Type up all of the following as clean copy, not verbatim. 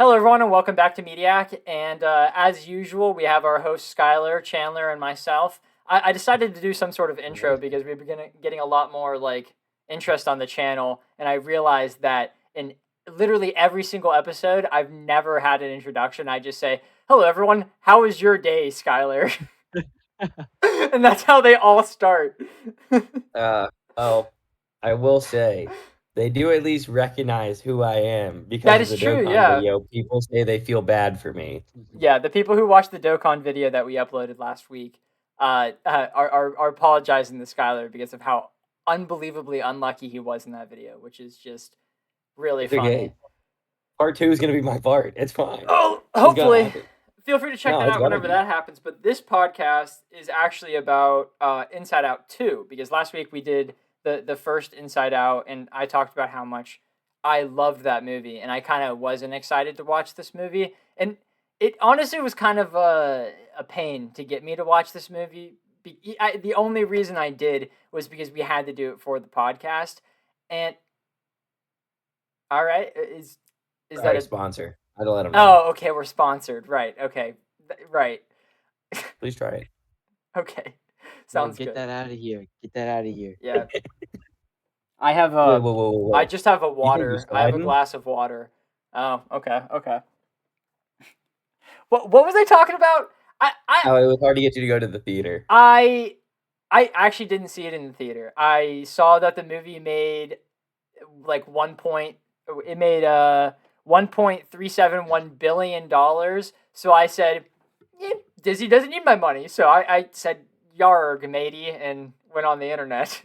Hello, everyone, and welcome back to Mediak. And as usual, we have our hosts, Skylar, Chandler, and myself. I decided to do some sort of intro because we've been getting a lot more interest on the channel, and I realized that in literally every single episode, I've never had an introduction. I just say, "Hello, everyone. How was your day, Skylar?" And that's how they all start. Well, I will say they do at least recognize who I am That because of is the true, Dokkan yeah. video. People say they feel bad for me. Yeah, the people who watched the Dokkan video that we uploaded last week are apologizing to Skylar because of how unbelievably unlucky he was in that video, which is just really It's okay. funny. Part 2 is gonna be my part. It's fine. Oh, It's gonna hopefully. happen. Feel free to check No, that it's out gotta whenever be. that happens. But this podcast is actually about Inside Out 2, because last week we did the first Inside Out, and I talked about how much I loved that movie, and I kind of wasn't excited to watch this movie. And it honestly was kind of a pain to get me to watch this movie. The only reason I did was because we had to do it for the podcast. And all right, is that Sorry, a sponsor. I had to let them know. Oh, okay, we're sponsored. Right. Okay. Right. Please try it. Okay. No, Sounds get good. that out of here. Get that out of here. Yeah. I have Whoa. I just have a You think you're water. I have a sliding? glass of water. Oh, okay. Okay. What was I talking about? Oh, it was hard to get you to go to the theater. I actually didn't see it in the theater. I saw that the movie made like it made $1.371 billion. So I said, yeah, Disney doesn't need my money. So I said, yarg, matey, and went on the internet.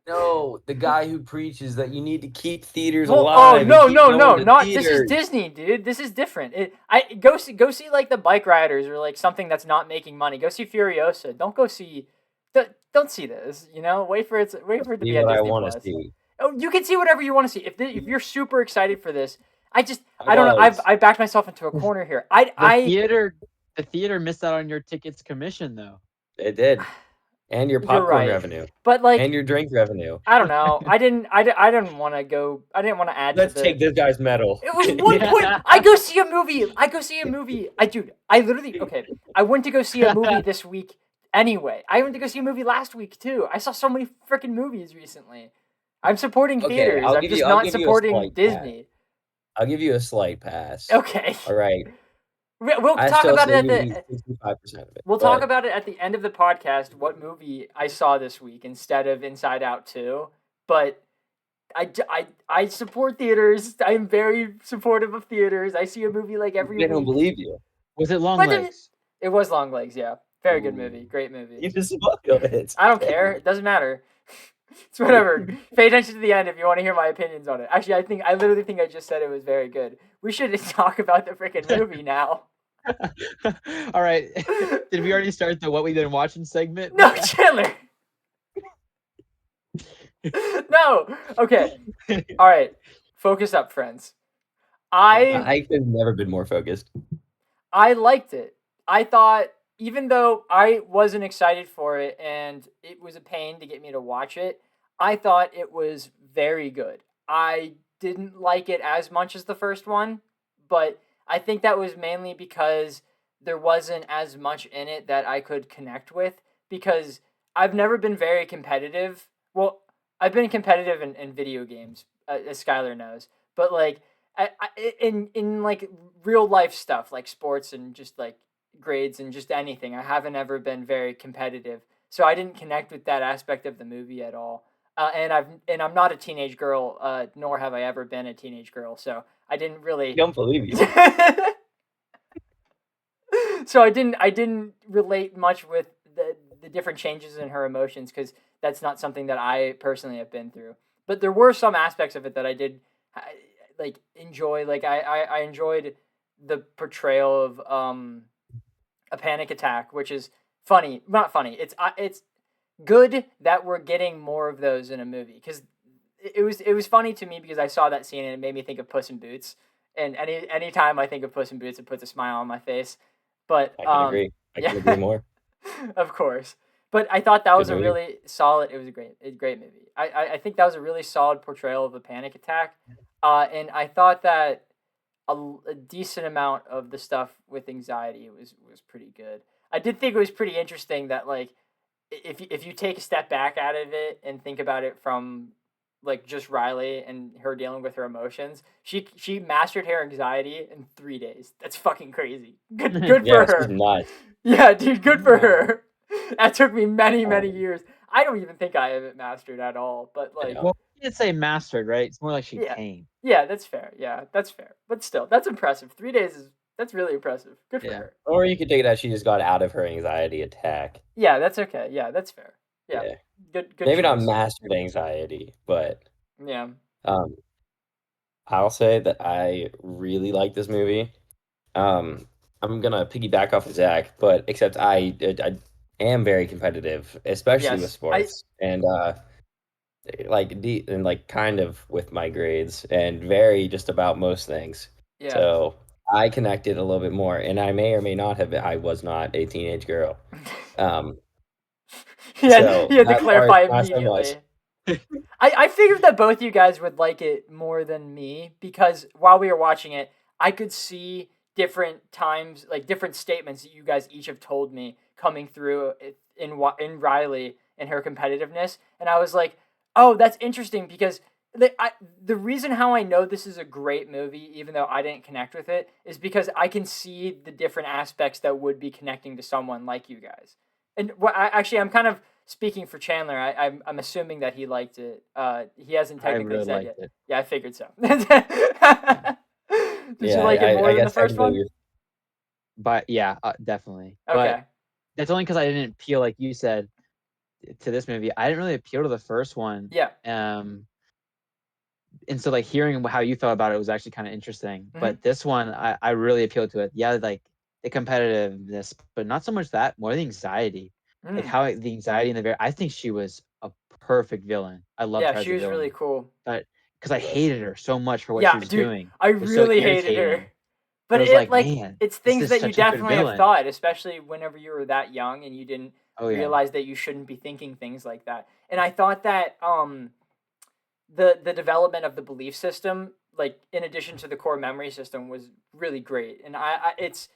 No, the guy who preaches that you need to keep theaters Well, alive. no, and keep going to not this is theaters. Disney, dude. This is different. I go see like the Bike Riders or like something that's not making money. Go see Furiosa. Don't go see, don't see this. You know, wait for it to See be on what I Disney want to Plus. see. Oh, you can see whatever you want to see. If you're super excited for this, I I don't know. was. I backed myself into a corner here. The theater missed out on your tickets commission though. It did. And your You're popcorn right, revenue. but like And your drink revenue. I don't know. I didn't want to go. I didn't want to add Let's to the. take this guy's medal. It was one point. I go see a movie. I literally okay. I went to go see a movie this week anyway. I went to go see a movie last week too. I saw so many freaking movies recently. I'm supporting Okay, theaters. I'll I'm give just you- I'll not give you a supporting slight Disney. I'll give you a slight pass. Okay. All right. We'll I talk still about it say at maybe the. 65% of it. We'll talk about it at the end of the podcast. What movie I saw this week instead of Inside Out 2. But I support theaters. I'm very supportive of theaters. I see a movie like every I don't week. believe you. Was it Long But Legs? It was Long Legs, yeah. Very good Ooh. movie. Great movie. You just spoiled it. I don't care. It doesn't matter. It's whatever. Pay attention to the end if you want to hear my opinions on it. Actually, I literally think I just said it was very good. We should talk about the freaking movie now. All right. Did we already start the what we've been watching segment? No, Chandler. No. Okay. All right. Focus up, friends. I have never been more focused. I liked it. I thought, even though I wasn't excited for it and it was a pain to get me to watch it, I thought it was very good. I didn't like it as much as the first one, but I think that was mainly because there wasn't as much in it that I could connect with, because I've never been very competitive. Well, I've been competitive in video games, as Skylar knows, but like in like real life stuff like sports and just like grades and just anything, I haven't ever been very competitive, so I didn't connect with that aspect of the movie at all. I'm not a teenage girl, nor have I ever been a teenage girl, so I didn't really. I don't believe you. So I didn't relate much with the different changes in her emotions, because that's not something that I personally have been through. But there were some aspects of it that I did like enjoy. Like I enjoyed the portrayal of a panic attack, which is funny. Not funny. It's good that we're getting more of those in a movie, because it was funny to me because I saw that scene and it made me think of Puss in Boots. And anytime I think of Puss in Boots, it puts a smile on my face. But I can agree. I can agree more. Of course. But I thought that was a movie. really solid. It was a great movie. I think that was a really solid portrayal of a panic attack, and I thought that a decent amount of the stuff with anxiety was pretty good. I did think it was pretty interesting that like if you take a step back out of it and think about it from like just Riley and her dealing with her emotions, she mastered her anxiety in 3 days. That's fucking crazy. Good Yeah, for she's her. nuts. Yeah, dude, good for Yeah. her. That took me many Um, years. I don't even think I have it mastered at all. But like, Yeah. Well, you didn't say mastered, right? It's more like she yeah, came. yeah, that's fair. Yeah, that's fair. But still, that's impressive. 3 days is that's really impressive. Good for Yeah. her. Or you could take it as she just got out of her anxiety attack. Yeah, that's okay. Yeah, that's fair. Yeah, Yeah. good Maybe not choice. mastered anxiety, but Yeah. um, I'll say that I really like this movie. Um, I'm gonna piggyback off of Zach, but except I am very competitive, especially with Yes. I. sports, and and like kind of with my grades, and very just about most things. Yeah. So I connected a little bit more, and I may or may not have. I was not a teenage girl. Um, so He had to that part clarify not so much. immediately. I figured that both you guys would like it more than me because while we were watching it, I could see different times, like different statements that you guys each have told me coming through in Riley and her competitiveness, and I was like, oh, that's interesting because the reason how I know this is a great movie, even though I didn't connect with it, is because I can see the different aspects that would be connecting to someone like you guys. And I'm kind of speaking for Chandler. I'm assuming that he liked it. He hasn't I technically really said liked yet. it. Yeah, I figured so. Did you Yeah, like it more I than the guess I first can go one? your But yeah, definitely. But Okay. that's only because I didn't appeal, like you said, to this movie. I didn't really appeal to the first one. Yeah. And so like hearing how you felt about it was actually kind of interesting. Mhm. But this one, I really appealed to it. Yeah, like the competitiveness, but not so much that, more the anxiety. Like Mm. how the anxiety in the very. I think she was a perfect villain. I loved Yeah, her as she a was really villain, cool. but because I hated her so much for what she Yeah, was dude, doing, I it was so really hated her. irritating. But But it was it like, like man, it's this things is that you such a good definitely have villain. thought, especially whenever you were that young and you didn't Oh yeah, realize that you shouldn't be thinking things like that. And I thought that the development of the belief system, like in addition to the core memory system, was really great. And it's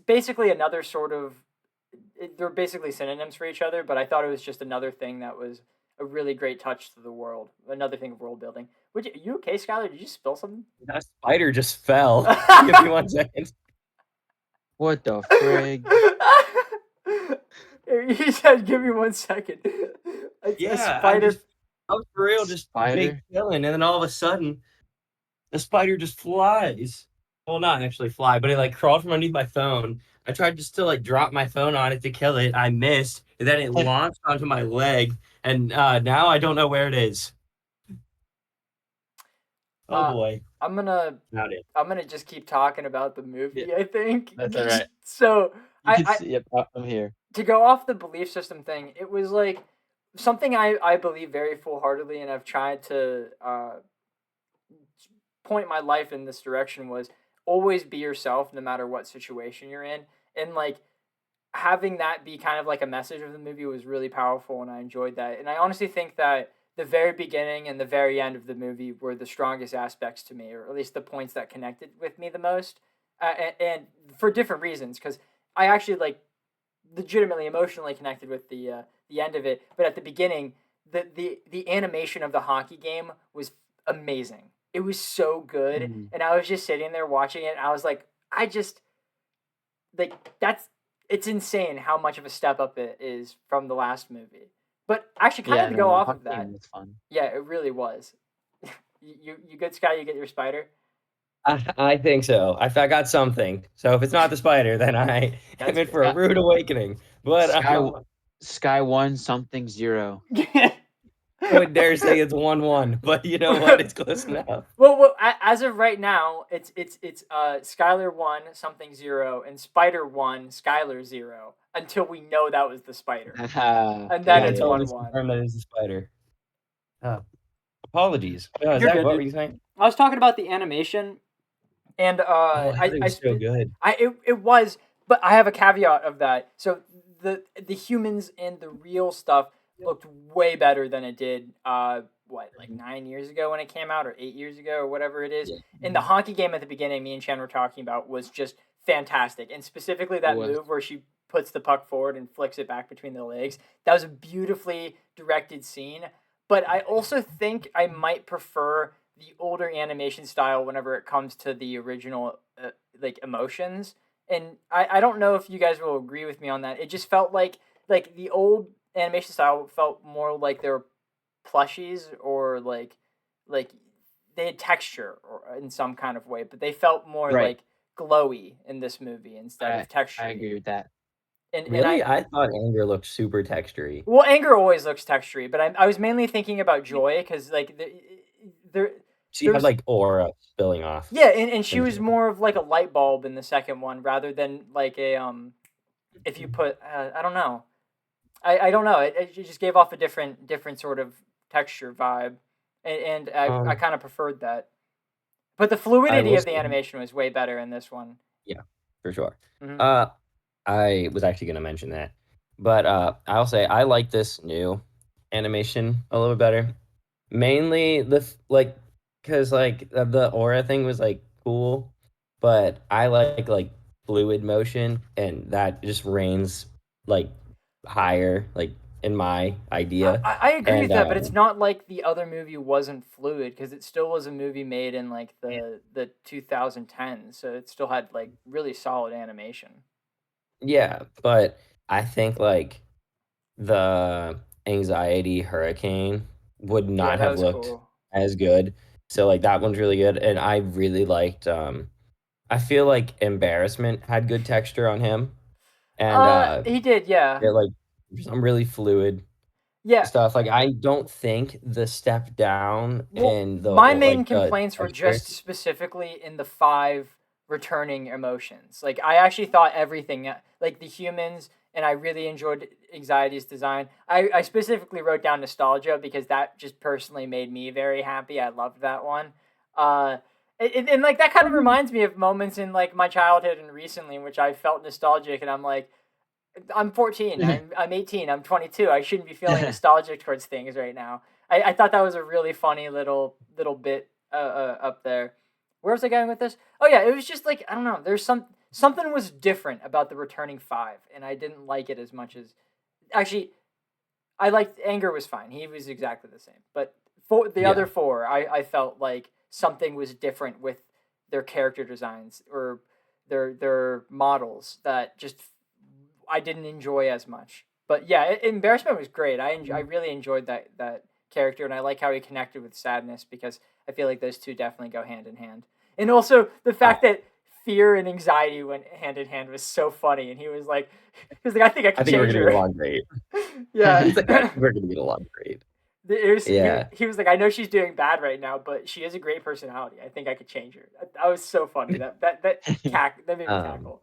basically another sort of they're basically synonyms for each other, but I thought it was just another thing that was a really great touch to the world. Another thing of world building. Would you okay, Skylar? Did you spill something? that spider just fell. Give me 1 second. what the frig? He said, "Give me 1 second." A Yeah, spider. I was for real, just big Spider? chilling, and then all of a sudden, the spider just flies. Well, not actually fly, but it like crawled from underneath my phone. I tried just to like drop my phone on it to kill it. I missed, and then it launched onto my leg, and now I don't know where it is. Oh Uh, boy, I'm gonna not it. I'm gonna just keep talking about the Yeah, movie. I think that's all right. so. You can see. Yep, I'm here. To go off the belief system thing, it was like something I believe very full heartedly, and I've tried to point my life in this direction was always be yourself no matter what situation you're in. And like having that be kind of like a message of the movie was really powerful, and I enjoyed that. And I honestly think that the very beginning and the very end of the movie were the strongest aspects to me, or at least the points that connected with me the most, and for different reasons. Because I actually like legitimately emotionally connected with the end of it, but at the beginning, the animation of the hockey game was amazing. It was so good, Mm. and I was just sitting there watching it. And I was like, I just like that's it's insane how much of a step up it is from the last movie. But actually, kind Yeah, of to no, go the off hockey of that, game was fun. yeah, it really was. You good, Sky? You get your spider. I think so. I got something. So if it's not the spider, then I am That's in for a Sky, rude awakening. But Sky, Sky 1-0. I would dare say it's 1-1. But you know what? It's close enough. Well, as of right now, it's Skylar 1 something 0 and Spider 1 Skylar 0 until we know that was the spider, and then Yeah, it's Got it. until it 1 is 1. confirmed that it's the spider. Uh, apologies. You're Zach, good, what were dude. you saying? I was talking about the animation, and Oh, I thought it was so good. it was, but I have a caveat of that. So the humans and the real stuff looked way better than it did. Like 9 years ago when it came out, or 8 years ago, or whatever it is. Yeah. And the honky game at the beginning, me and Chan were talking about, was just fantastic, and specifically that was. move where she puts the puck forward and flicks it back between the legs. That was a beautifully directed scene. But I also think I might prefer the older animation style whenever it comes to the original like emotions. And I don't know if you guys will agree with me on that. It just felt like the old animation style felt more like they were plushies, or like they had texture or in some kind of way, but they felt more Right. like glowy in this movie instead of texture. I agree with that. And Really, I thought Anger looked super textury. well, Anger always looks textury, but I was mainly thinking about Joy, because like there She there had was, like aura spilling off. yeah, and she from was her. more of like a light bulb in the second one, rather than like a if you put I don't know, I don't know, it just gave off a different sort of texture vibe, and I kind of preferred that. But the I fluidity will of the say, animation was way better in this one. yeah, for sure. Mhm. I was actually gonna mention that, but I'll say I like this new animation a little bit better. Mainly like, cause like the aura thing was like cool, but I like fluid motion, and that just reigns like higher, like in my idea. I agree with And that, but it's not like the other movie wasn't fluid, because it still was a movie made in like the 2010s, so it still had like really solid animation. yeah, but I think like the anxiety hurricane would Yeah, not that have was looked cool. as good. So like that one's really good, and I really liked I feel like embarrassment had good texture on him, and He did, yeah. it like some really fluid Yeah. stuff. Like I don't think the step down Well, in the my main like the complaints were texture. just specifically in the five returning emotions. Like, I actually thought everything, like the humans, and I really enjoyed Anxiety's design. I specifically wrote down nostalgia, because that just personally made me very happy. I loved that one. Uh, and like that kind of reminds me of moments in like my childhood and recently in which I felt nostalgic, and I'm like, I'm 14. I'm 18. I'm 22. I shouldn't be feeling nostalgic towards things right now. I thought that was a really funny little bit up there. Where was I going with this? Oh yeah, it was just like, I don't know. There's something was different about the returning five, and I didn't like it as much as, actually, I liked Anger was fine. He was exactly the same. But for the other Yeah, four, I felt like something was different with their character designs, or their models, that just I didn't enjoy as much. But yeah, Embarrassment was great. I really enjoyed that character, and I like how he connected with Sadness, because I feel like those two definitely go hand in hand. And also the I, fact that fear and anxiety went hand in hand was so funny. And he was like, I think I I could think we're change gonna get her. along great. Yeah. He's like, I think we're gonna get along great. Yeah, He was like, I know she's doing bad right now, but she has a great personality. I think I could change her. That was so funny. That made me um, cackle.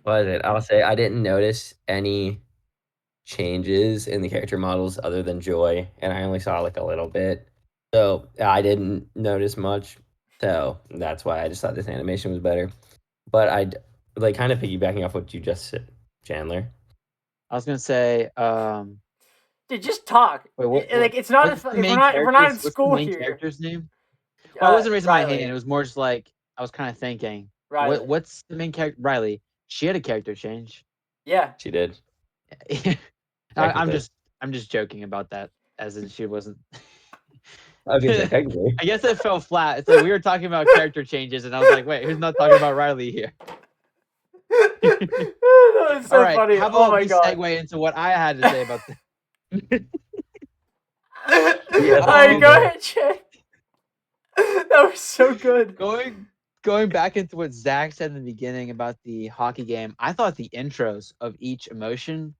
what is it? I'll say I didn't notice any changes in the character models other than Joy, and I only saw like a little bit. So I didn't notice much. So that's why I just thought this animation was better. But like kind of piggybacking off what you just said, Chandler. I was gonna say, Dude, just talk. wait, Like, it's not what's the if main we're not in character's what's the school main here. character's name? Well, I wasn't raising my hand. It Riley. was more just like I was kind of thinking, Riley. what's the main character? Riley. She had a character change. Yeah. She did I, I'm technically. just I'm just joking about that, as in she wasn't. I was gonna say I technically. guess it fell flat. It's like we were talking about character changes, and I was like, wait, who's not talking about Riley here? That was All so right, funny. how Oh about my we god. segue into what I had to say about this? Yeah, All right, go Um, ahead, Jay. That was so good. going back into what Zach said in the beginning about the hockey game, I thought the intros of each emotion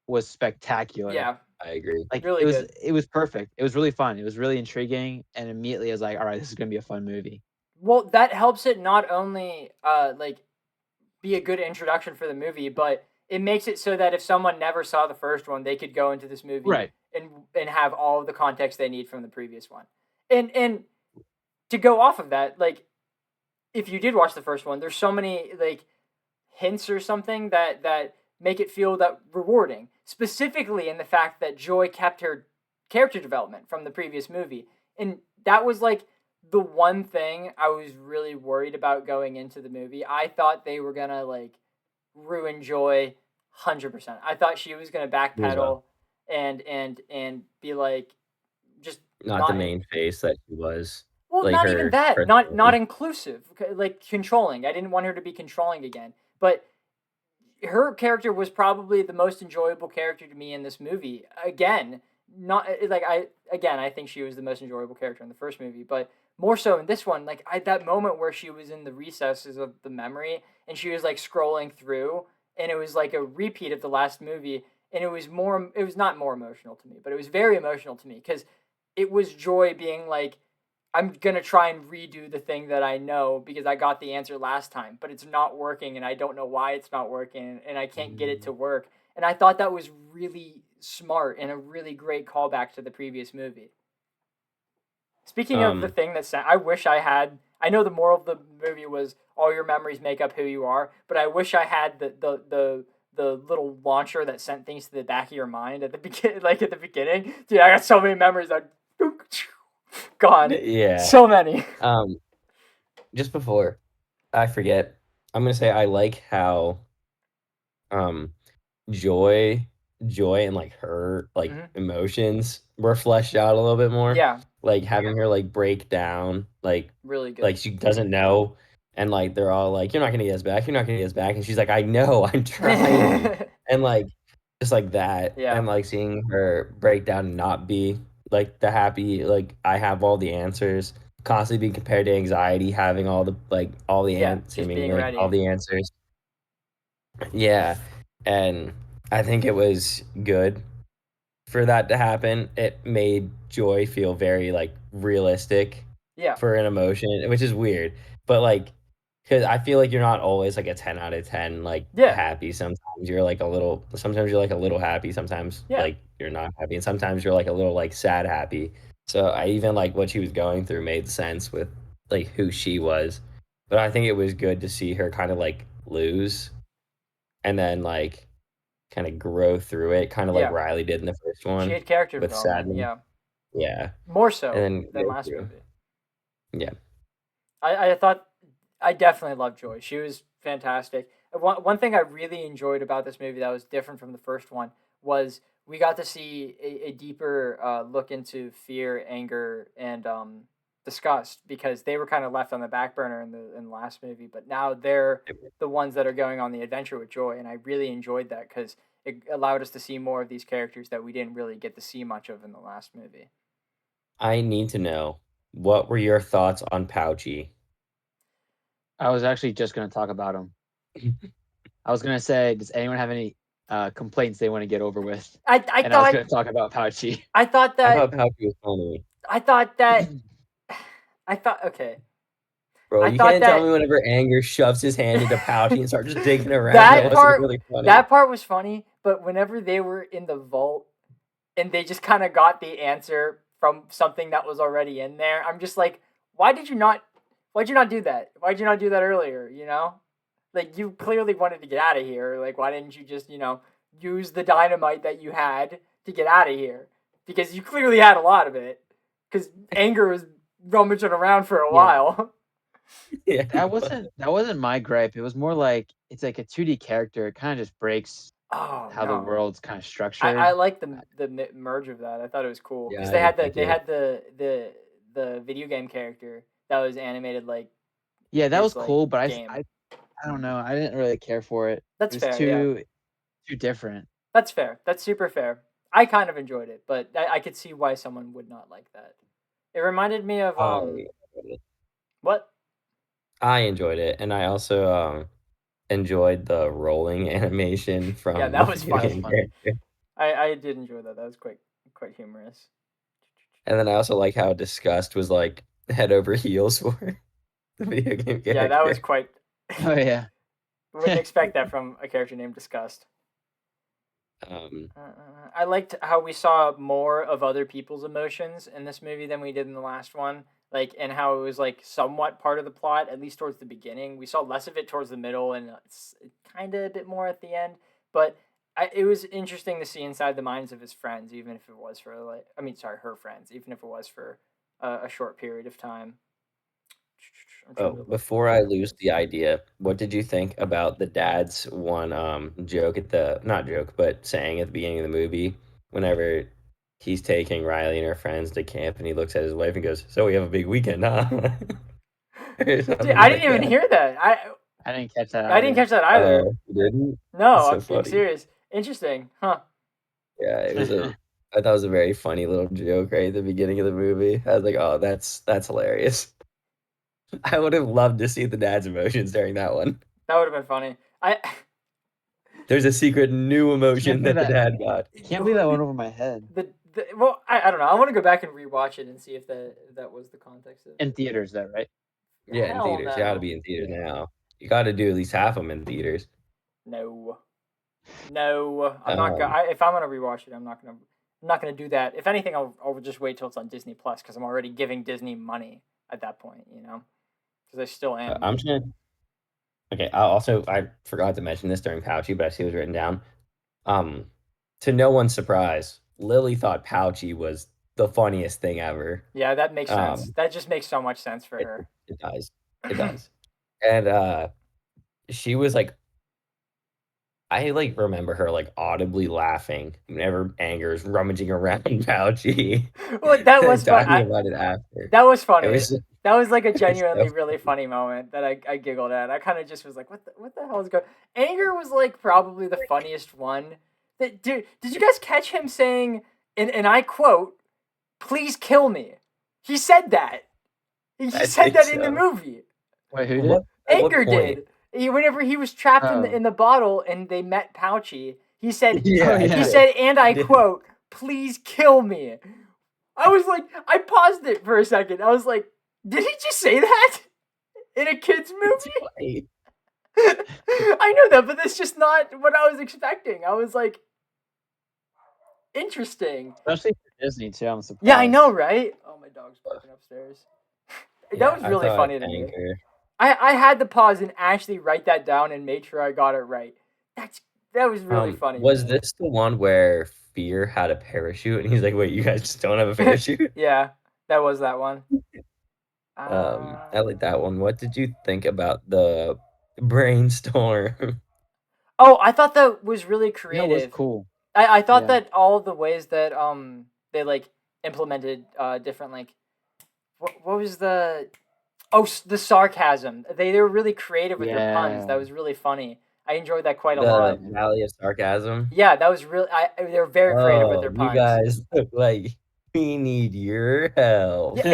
was spectacular. Yeah, I agree. Like really good. it was perfect. It was really fun. It was really intriguing, and immediately I was like, all right, this is gonna be a fun movie. Well, that helps it not only like be a good introduction for the movie, but it makes it so that if someone never saw the first one, they could go into this movie Right. and have all of the context they need from the previous one. And to go off of that, like, if you did watch the first one, there's so many like hints or something that make it feel that rewarding. Specifically in the fact that Joy kept her character development from the previous movie, and that was like the one thing I was really worried about going into the movie. I thought they were gonna like ruin Joy 100%. I thought she was gonna as well. backpedal and be like just Not the not main face that she was. well, Like not even her that. Not personality. inclusive. Like controlling. I didn't want her to be controlling again. But her character was probably the most enjoyable character to me in this movie. Again, not like I think she was the most enjoyable character in the first movie, but more so in this one. Like that moment where she was in the recesses of the memory and she was like scrolling through, and it was like a repeat of the last movie, and it was more. It was not more emotional to me, but it was very emotional to me because it was Joy being like, I'm gonna try and redo the thing that I know because I got the answer last time, but it's not working and I don't know why it's not working and I can't get it to work. And I thought that was really smart and a really great callback to the previous movie. Speaking of the Um, thing that I wish I had. I know the moral of the movie was all your memories make up who you are, but I wish I had the little launcher that sent things to the back of your mind at the beginning. Like at the beginning, dude, I got so many memories that gone, yeah. so many. Um, just before I forget, I'm gonna say I like how um joy and like her like Mm-hmm. emotions were fleshed out a little bit more. Yeah, Like having her like break down really good. like she doesn't know, and like they're all like, you're not gonna get us back, you're not gonna get us back, and she's like, I know, I'm trying. And like just like that, Yeah, and like seeing her break down and not be like the happy, like I have all the answers, constantly being compared to anxiety, having all the like yeah, just seemingly being like all ready. the answers. Yeah. And I think it was good for that to happen. It made Joy feel very like realistic Yeah, for an emotion, which is weird. But like, because I feel like you're not always like a 10 out of 10, like yeah, happy. Sometimes you're like a little happy. Sometimes yeah, like you're not happy. And sometimes you're like a little like sad happy. So I even like what she was going through made sense with like who she was. But I think it was good to see her kind of like lose and then like kind of grow through it, kind of like yeah. Riley did in the first She one had character with development. sadness. Yeah, Yeah. more And so then than go last through. movie. Yeah. I thought I definitely loved Joy. She was fantastic. One thing I really enjoyed about this movie that was different from the first one was we got to see a deeper look into fear, anger, and disgust because they were kind of left on the back burner in the last movie, but now they're the ones that are going on the adventure with Joy, and I really enjoyed that because it allowed us to see more of these characters that we didn't really get to see much of in the last movie. I need to know, what were your thoughts on Pouchy? I was actually just going to talk about him. I was going to say, does anyone have any complaints they want to get over with? I And I was thought going to talk about Pouchy. I thought I that thought Pouchy was funny. I thought that I thought okay. Bro, I you thought can't tell me that whenever Anger shoves his hand into Pouchy and starts just digging around, that that Yeah. wasn't part really funny. that part was funny, but whenever they were in the vault and they just kind of got the answer from something that was already in there, I'm just like, why'd you not do that? Why'd you not do that earlier, you know? Like you clearly wanted to get out of here. Like why didn't you just, use the dynamite that you had to get out of here? Because you clearly had a lot of it. Cuz Anger was rummaging around for a Yeah. while. Yeah. That wasn't my gripe. It was more like it's like a 2D character. It kind of just breaks Oh how the no. world's kind of I structured. like the merge of that. I thought it was cool because Yeah, they I had did the too they too. had the video game character that was animated like Yeah, that was his like cool, but game. I don't know. I didn't really care for it. It That's was fair, yeah. too different. That's fair. That's super fair. I kind of enjoyed it, but I could see why someone would not like that. It reminded me of I what? I enjoyed it, and I also enjoyed the rolling animation Yeah, from the that was video That was funny. game funny. character. I did enjoy that. That was quite humorous. And then I also like how Disgust was like head over heels for the video game Yeah, that was character. quite. Oh yeah. Wouldn't expect that from a character named Disgust. Um, I liked how we saw more of other people's emotions in this movie than we did in the last one. Like, and how it was like somewhat part of the plot, at least towards the beginning. We saw less of it towards the middle, and it's kind of a bit more at the end. But it was interesting to see inside the minds of his friends, even if it was for like, I mean, sorry, her friends, even if it was for a short period of time. I'm trying to Oh, look. before I lose the idea, what did you think about the dad's one joke at the not joke, but saying at the beginning of the movie whenever he's taking Riley and her friends to camp and he looks at his wife and goes, "So we have a big weekend, huh?" Or Dude, something I didn't like even that. hear that. I didn't catch that I didn't either. catch that either. Oh, you didn't? No, That's so I'm being funny. serious. Interesting, huh? Yeah, it was a I thought it was a very funny little joke right at the beginning of the movie. I was like, "Oh, that's hilarious." I would have loved to see the dad's emotions during that one. That would have been funny. There's a secret new emotion believe that the that. dad got. Can't believe that went over my head. Well, I don't know. I want to go back and rewatch it and see if that was the context of In it. theaters, though, right? Yeah, in Hell theaters. You gotta no. be in theaters now. You gotta do at least half them in theaters. No. No, I'm not Um, gonna. If I'm gonna rewatch it, I'm not gonna. I'm not gonna do that. If anything, I'll just wait till it's on Disney Plus because I'm already giving Disney money at that point. You know, because I still am. I'm just gonna. Okay. I forgot to mention this during Pouchy, but I see it was written down. Um, to no one's surprise, Lily thought Pouchy was the funniest thing ever. Yeah, that makes sense. Um, That just makes so much sense for it, her. it does. It does. And she was like, I like remember her like audibly laughing whenever Anger is rummaging around Pouchy. Well, that was fun. Talking about it after. That was It funny. was That was like a it was genuinely so really funny moment that I giggled at. I kind of just was like, what the hell is going? Anger was like probably the funniest one. Dude, did you guys catch him saying, and I quote, "Please kill me"? He said that. He I said think that in the so. movie. Wait, who did? What at what Anger point? did. Whenever he was trapped Oh. in the bottle and they met Pouchy, he said, Yeah, yeah. he said, and I did. quote, "Please kill me." I was like, I paused it for a second. I was like, did he just say that in a kids It's movie? funny. I know that, but that's just not what I was expecting. I was like, interesting. Especially for Disney too. I'm surprised. Yeah, I know, right? Oh, my dog's barking upstairs. That Yeah, was I really thought funny to me. Anger. I had to pause and actually write that down and make sure I got it right. That was really funny. Was man. this the one where Fear had a parachute and he's like, "Wait, you guys just don't have a parachute?" Yeah, that was that one. I like that one. What did you think about the brainstorm? Oh, I thought that was really That was creative. cool. I thought Yeah. that all of the ways that they like implemented different like what was the the sarcasm. They were really creative with their puns. That Yeah. was really funny. I enjoyed that quite a The lot. Valley of Sarcasm. Yeah, that was really. They were very creative with Oh, their you puns. guys look like we need your help. Yeah,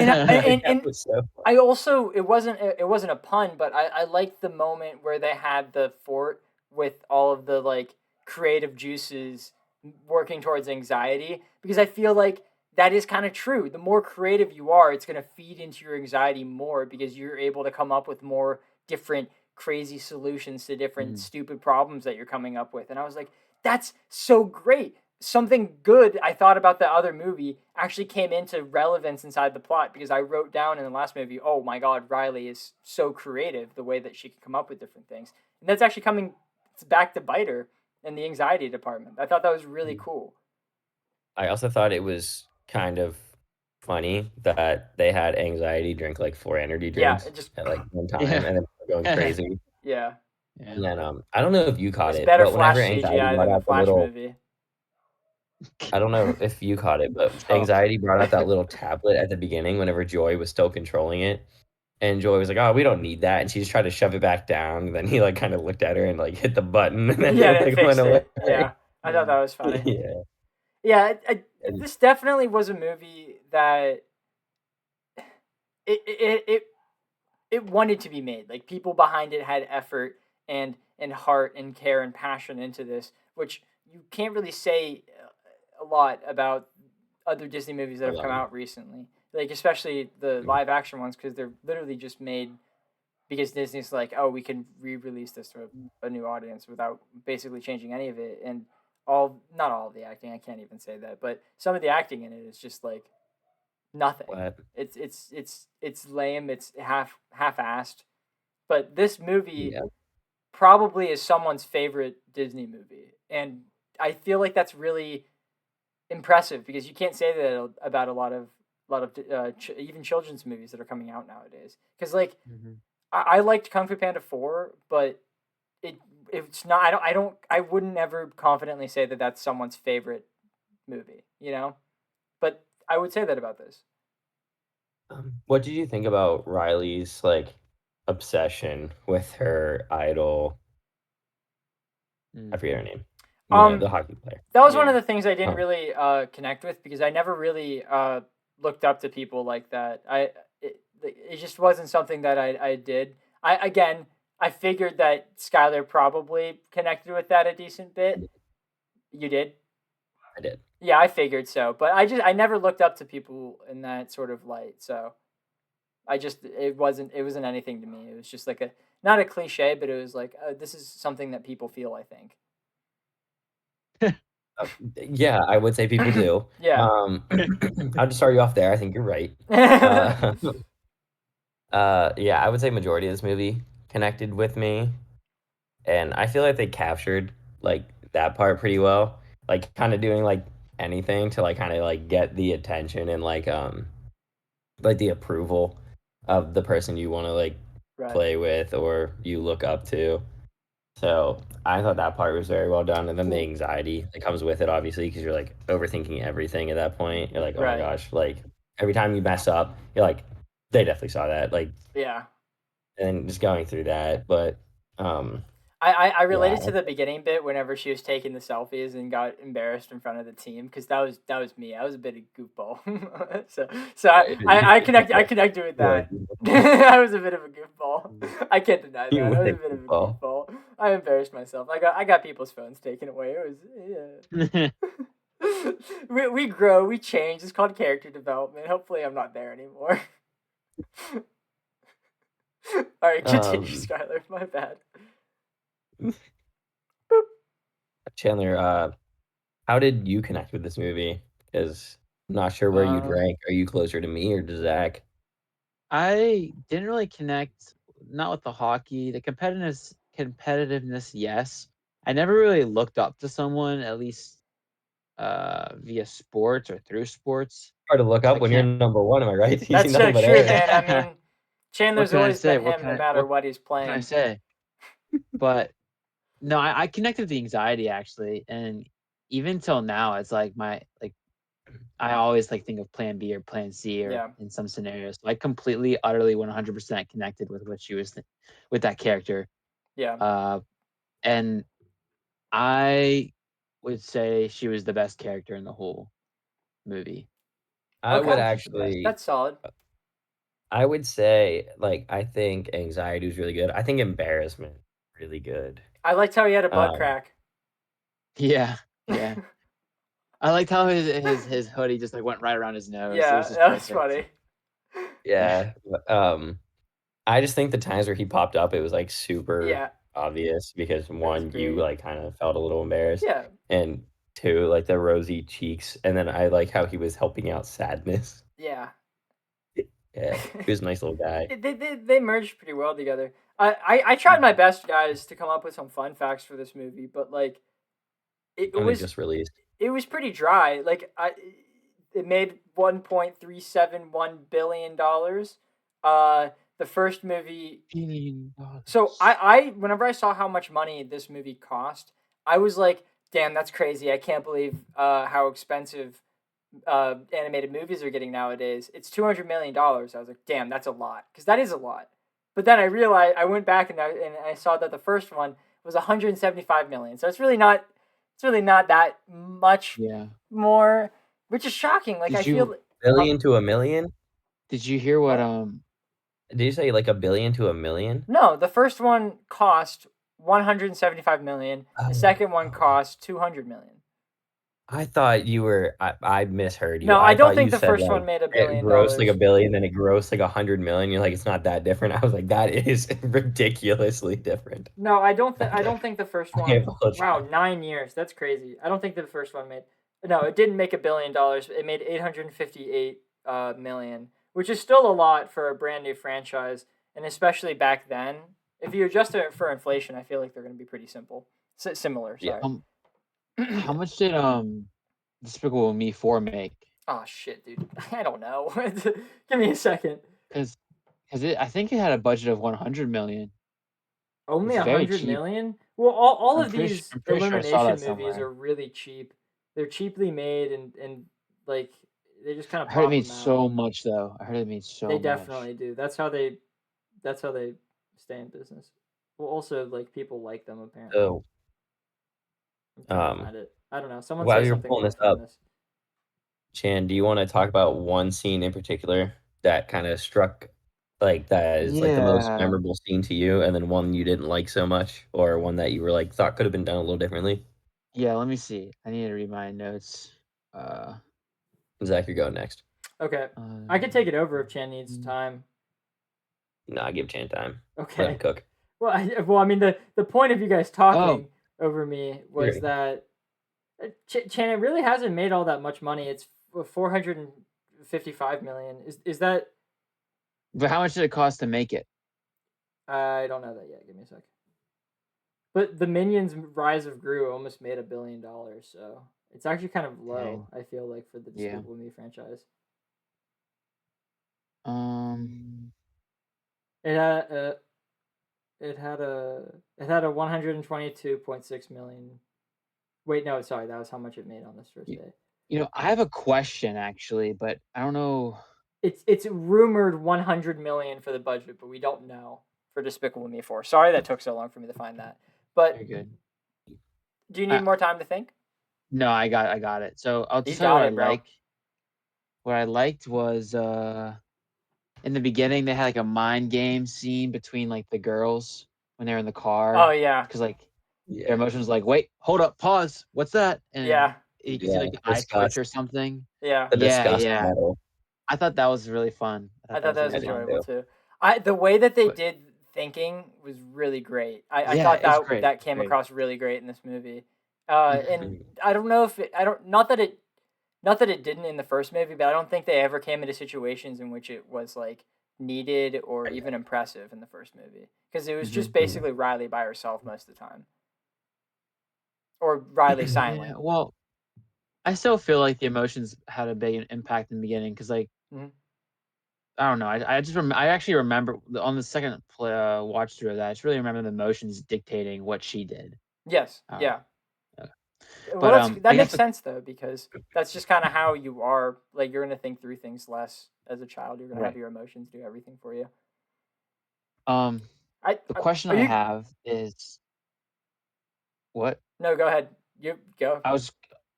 and That was so I also it wasn't a pun, but I liked the moment where they had the fort with all of the like creative juices working towards anxiety because I feel like that is kind of true. The more creative you are, it's going to feed into your anxiety more because you're able to come up with more different crazy solutions to different stupid problems that you're coming up with. And I was like, that's so great. Something good I thought about the other movie actually came into relevance inside the plot because I wrote down in the last movie, oh my god, Riley is so creative the way that she can come up with different things. And that's actually coming back to bite her in the anxiety department. I thought that was really cool. I also thought it was kind of funny that they had anxiety drink like 4 energy Yeah, drinks it just at like one time Yeah. and then going crazy. yeah. Yeah. And then I don't know if you caught It's it, better but whenever Flash anxiety CGI brought than the out the Flash little movie. I don't know if you caught it, but Oh. anxiety brought out that little tablet at the beginning whenever Joy was still controlling it. And Joy was like, "Oh, we don't need that," and she just tried to shove it back down. And then he like kind of looked at her and like hit the button, and then Yeah, it they like went fixed away. it. Yeah, I thought that was funny. Yeah, Yeah, and this definitely was a movie that it, it it it wanted to be made. Like people behind it had effort and heart and care and passion into this, which you can't really say a lot about other Disney movies that a have come lot. out recently. Like especially the live action ones because they're literally just made because Disney's like, oh, we can re-release this to a new audience without basically changing any of it, and not all of the acting. I can't even say that, but some of the acting in it is just like nothing. What? It's lame. It's half-assed. But this movie Yeah. probably is someone's favorite Disney movie, and I feel like that's really impressive because you can't say that about a lot of even children's movies that are coming out nowadays. Because like Mhm. I liked Kung Fu Panda 4, but it it's not. I wouldn't ever confidently say that that's someone's favorite movie. But I would say that about this. What did you think about Riley's like obsession with her idol? I Mm. forget her name. Um, The hockey player. that was one Yeah. of the things I didn't Um, really connect with because I never really looked up to people like that. It just wasn't something that I did. I figured that Skylar probably connected with that a decent bit. You did? I did. Yeah, I figured so. But I never looked up to people in that sort of light. So it wasn't anything to me. It was just like a not a cliche, but it was like this is something that people feel, I think. Yeah, I would say people do. Yeah. I'll just start you off there. I think you're right. Uh, yeah, I would say majority of this movie connected with me, and I feel like they captured like that part pretty well. Like kind of doing like anything to like kind of like get the attention and like the approval of the person you want to like Right. play with or you look up to. So I thought that part was very well done, and then the anxiety that comes with it, obviously, because you're like overthinking everything at that point. You're like, oh my Right. gosh, like every time you mess up, you're like, they definitely saw that, like, Yeah. and just going through that. But um, I yeah, related to the beginning bit whenever she was taking the selfies and got embarrassed in front of the team because that was me. I was a bit of goofball, so right. I connected with You're that. like, I was a bit of a goofball. Mm. I can't deny you that. I with was a a bit of a goofball. goofball. I embarrassed myself. I got people's phones taken away. It was yeah. We grow, we change. It's called character development. Hopefully, I'm not there anymore. All right, continue, Um, Skylar. My bad. Chandler, how did you connect with this movie? Because I'm not sure where you'd Um, rank. Are you closer to me or to Zach? I didn't really connect, not with the hockey. The competitiveness, yes. I never really looked up to someone, at least via sports or through sports. Hard to look So up I when you're can't. number one, am I right? You see that's nothing so but true, air. man. I mean, What Chandler's can I always say? been him no matter What what he's can I playing. say? But no, I connected with the anxiety actually, and even till now, it's like I always like think of Plan B or Plan C or Yeah, in some scenarios. So I completely, utterly, 100% connected with what she was, with that character. yeah. Uh, and I would say she was the best character in the whole movie. I would Okay, She's the best. actually that's solid. I would say, like, I think anxiety was really good. I think embarrassment really good. I liked how he had a butt Um, crack. Yeah, yeah. I liked how his hoodie just like went right around his nose. It was Yeah, just that was perfect. funny. yeah. I just think the times where he popped up, it was like super Yeah, obvious because it was one, you great. like kind of felt a little embarrassed, Yeah, and two, like the rosy cheeks, and then I like how he was helping out sadness. yeah. Yeah, he was a nice little guy. They merged pretty well together. I tried my best, guys, to come up with some fun facts for this movie, but like it Only was just released. it was pretty dry. Like it made $1.371 billion. The first movie. So $1 billion. I whenever I saw how much money this movie cost, I was like, damn, that's crazy. I can't believe how expensive animated movies are getting nowadays. It's $200 million. I was like, damn, that's a lot, because that is a lot. But then I realized I went back and I saw that the first one was 175 million. So it's really not that much Yeah. more, which is shocking. Like I Did you feel huh, Billion to a million? did you hear what what? Did you say like a billion to a million? No, the first one cost 175 million. The Oh, second one oh. cost 200 million. I thought you were. I misheard you. No, I I don't thought think you the said first like one made a it billion grossed like a dollars. billion, then it grossed like 100 million. You're like, it's not that different. I was like, that is ridiculously different. No, I don't think I Okay, don't think the first I one. Wow, apologize. 9 years. That's crazy. I don't think the first one made. No, it didn't make $1 billion. It made 858 million, which is still a lot for a brand new franchise, and especially back then. If you adjust it for inflation, I feel like they're going to be pretty similar. Yeah. Sorry. How much did Despicable Me 4 make? Oh shit, dude. I don't know. Give me a second. Because I think it had a budget of 100 million. Only It's very 100 cheap. million? Well, all of these I'm pretty sure I saw Illumination that movies somewhere. are really cheap. They're cheaply made and like they just kind of I heard it pop made them out. so much though. I heard it made so They much. definitely do. That's how they stay in business. Well, also like people like them apparently. So, I'm trying to find it. I don't know. Someone while say you're something pulling while I this find up, this. Chan, do you want to talk about one scene in particular that kind of struck, like that is like the most Yeah. memorable scene to you, and then one you didn't like so much, or one that you were like thought could have been done a little differently? Yeah, let me see. I need to read my notes. Zach, you're going next. Okay. I could take it over if Chan needs Mm. time. Nah, give Chan time. Let him Okay. cook. Well, I mean the point of you guys talking over me was Okay. that Chan, it really hasn't made all that much money. It's 455 million. Is that? But how much did it cost to make it? I don't know that yet. Give me a sec. But the Minions Rise of Gru almost made $1 billion, so it's actually kind of low. I feel like for the Yeah. Despicable Me franchise. It had a 122.6 million. Wait, no, sorry, that was how much it made on this first day. I have a question actually, but I don't know. It's rumored 100 million for the budget, but we don't know for Despicable Me 4. Sorry that took so long for me to find that. But Very good. do you need more time to think? No, I got it. So I'll You just tell you got what I it, bro. like. What I liked was in the beginning they had like a mind game scene between like the girls when they're in the car. Oh yeah. Because like Yeah. their emotions like, wait, hold up, pause. What's that? And Yeah. you can see like the eye twitch or something. Yeah. The disgust Yeah. battle. I thought that was really fun. I thought that was really fun. enjoyable too. The way that they did thinking was really great. I thought it's great. that came across really great in this movie. And I don't know if not that it didn't in the first movie, but I don't think they ever came into situations in which it was like needed or even impressive in the first movie, because it was just basically Riley by herself most of the time, or Riley silent. Yeah, well, I still feel like the emotions had a big impact in the beginning because like I don't know. I actually remember on the second watch through of that. I just really remember the emotions dictating what she did. Yes. Yeah. But Well, that makes sense though, because that's just kind of how you are. Like you're gonna think through things less as a child. You're gonna have your emotions do everything for you. The question I have is, what? No, go ahead. You go. I was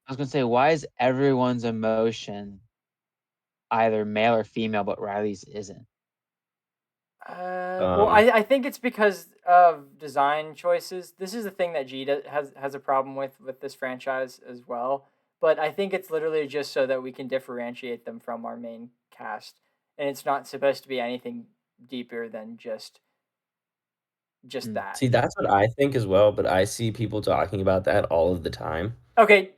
gonna say, why is everyone's emotion either male or female, but Riley's isn't? Well, I think it's because of design choices. This is the thing that G has a problem with this franchise as well. But I think it's literally just so that we can differentiate them from our main cast, and it's not supposed to be anything deeper than just that. See, that's what I think as well, but I see people talking about that all of the time. Okay,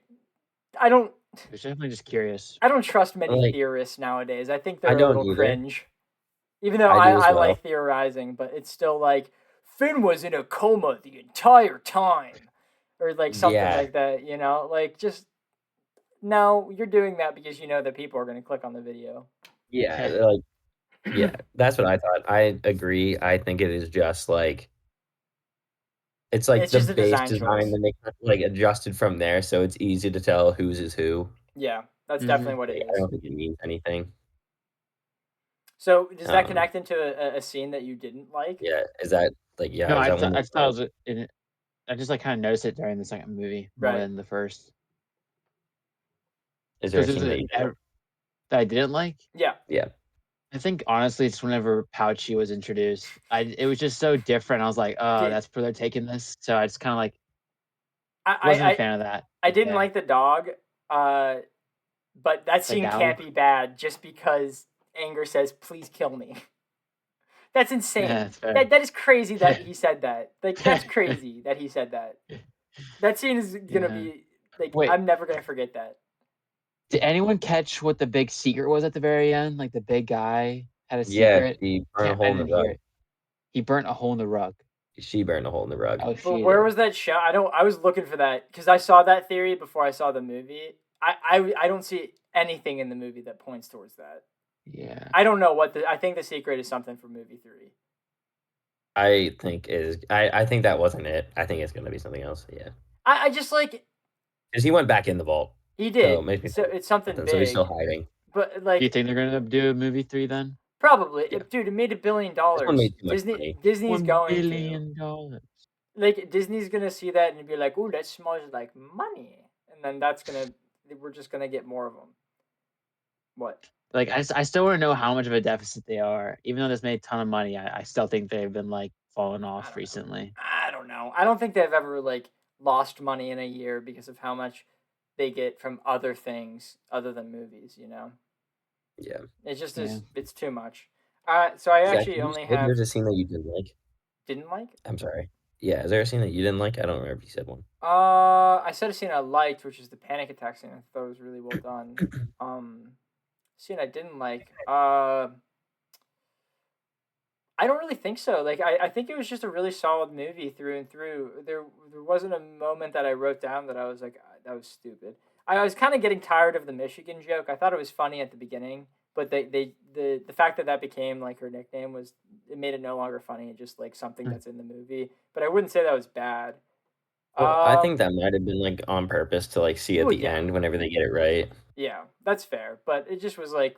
I don't. I was definitely just curious. I don't trust many theorists nowadays. I think they're I a don't little either. cringe. Even though I do as I well. like theorizing, but it's still like Finn was in a coma the entire time, or like something like that. You know, like just no, you're doing that because you know that people are going to click on the video. Yeah, that's what I thought. I agree. I think it is just like it's like the just a base design design, then they like adjusted from there, so it's easy to tell whose is who. Yeah, that's definitely what it is. I don't think it means anything. So does that connect into a scene that you didn't like? Yeah, is that like No, I thought it was I just like kind of noticed it during the second movie more than the first. Is there a scene that I didn't like? Yeah. I think honestly, it's whenever Pouchy was introduced. It was just so different. I was like, oh, that's where they're taking this. So I just kind of like wasn't a fan of that. I didn't like the dog, but that scene can't be bad just because Anger says, "Please kill me." That's insane. Yeah, that is crazy that he said that. Like that's crazy that he said that. That scene is gonna be like I'm never gonna forget that. Did anyone catch what the big secret was at the very end? Like the big guy had a Yeah, secret. he burnt a hole in the rug. He burnt a hole in the rug. She burned a hole in the rug. Oh, But she where did. was that shot? I was looking for that because I saw that theory before I saw the movie. I don't see anything in the movie that points towards that. Yeah. I don't know I think the secret is something for movie 3. I think that wasn't it. I think it's gonna be something else. Yeah, I just like because he went back in the vault. he So it did. makes me So think it's something something. So he's still big. hiding. But Do you like think they're gonna do a movie 3 then? probably, Yeah. dude, it made $1 billion. This one made too much money. Disney's $1 going to. billion. Like Disney's gonna see that and be like, "Ooh, that smells like money," and then we're just gonna get more of them. What? Like I still want to know how much of a deficit they are. Even though this made a ton of money, I still think they've been like falling I off don't know. recently. I don't know. I don't think they've ever like lost money in a year because of how much they get from other things other than movies. You know, Yeah. it's just Yeah. it's too much. So I Zach, actually you only said have there's a scene that you didn't like. didn't like. I'm sorry. Yeah, is there a scene that you didn't like? I don't remember if you said one. I said a scene I liked, which is the panic attack scene. I thought it was really well done. Scene I didn't like. I don't really think so. Like I think it was just a really solid movie through and through. There wasn't a moment that I wrote down that I was like, "Ah, that was stupid." I was kind of getting tired of the Michigan joke. I thought it was funny at the beginning, but the fact that became like her nickname was it made it no longer funny. It just like something that's in the movie. But I wouldn't say that was bad. Well, I think that might have been like on purpose to like see at well, the yeah. end whenever they get it right. Yeah, that's fair. But it just was like,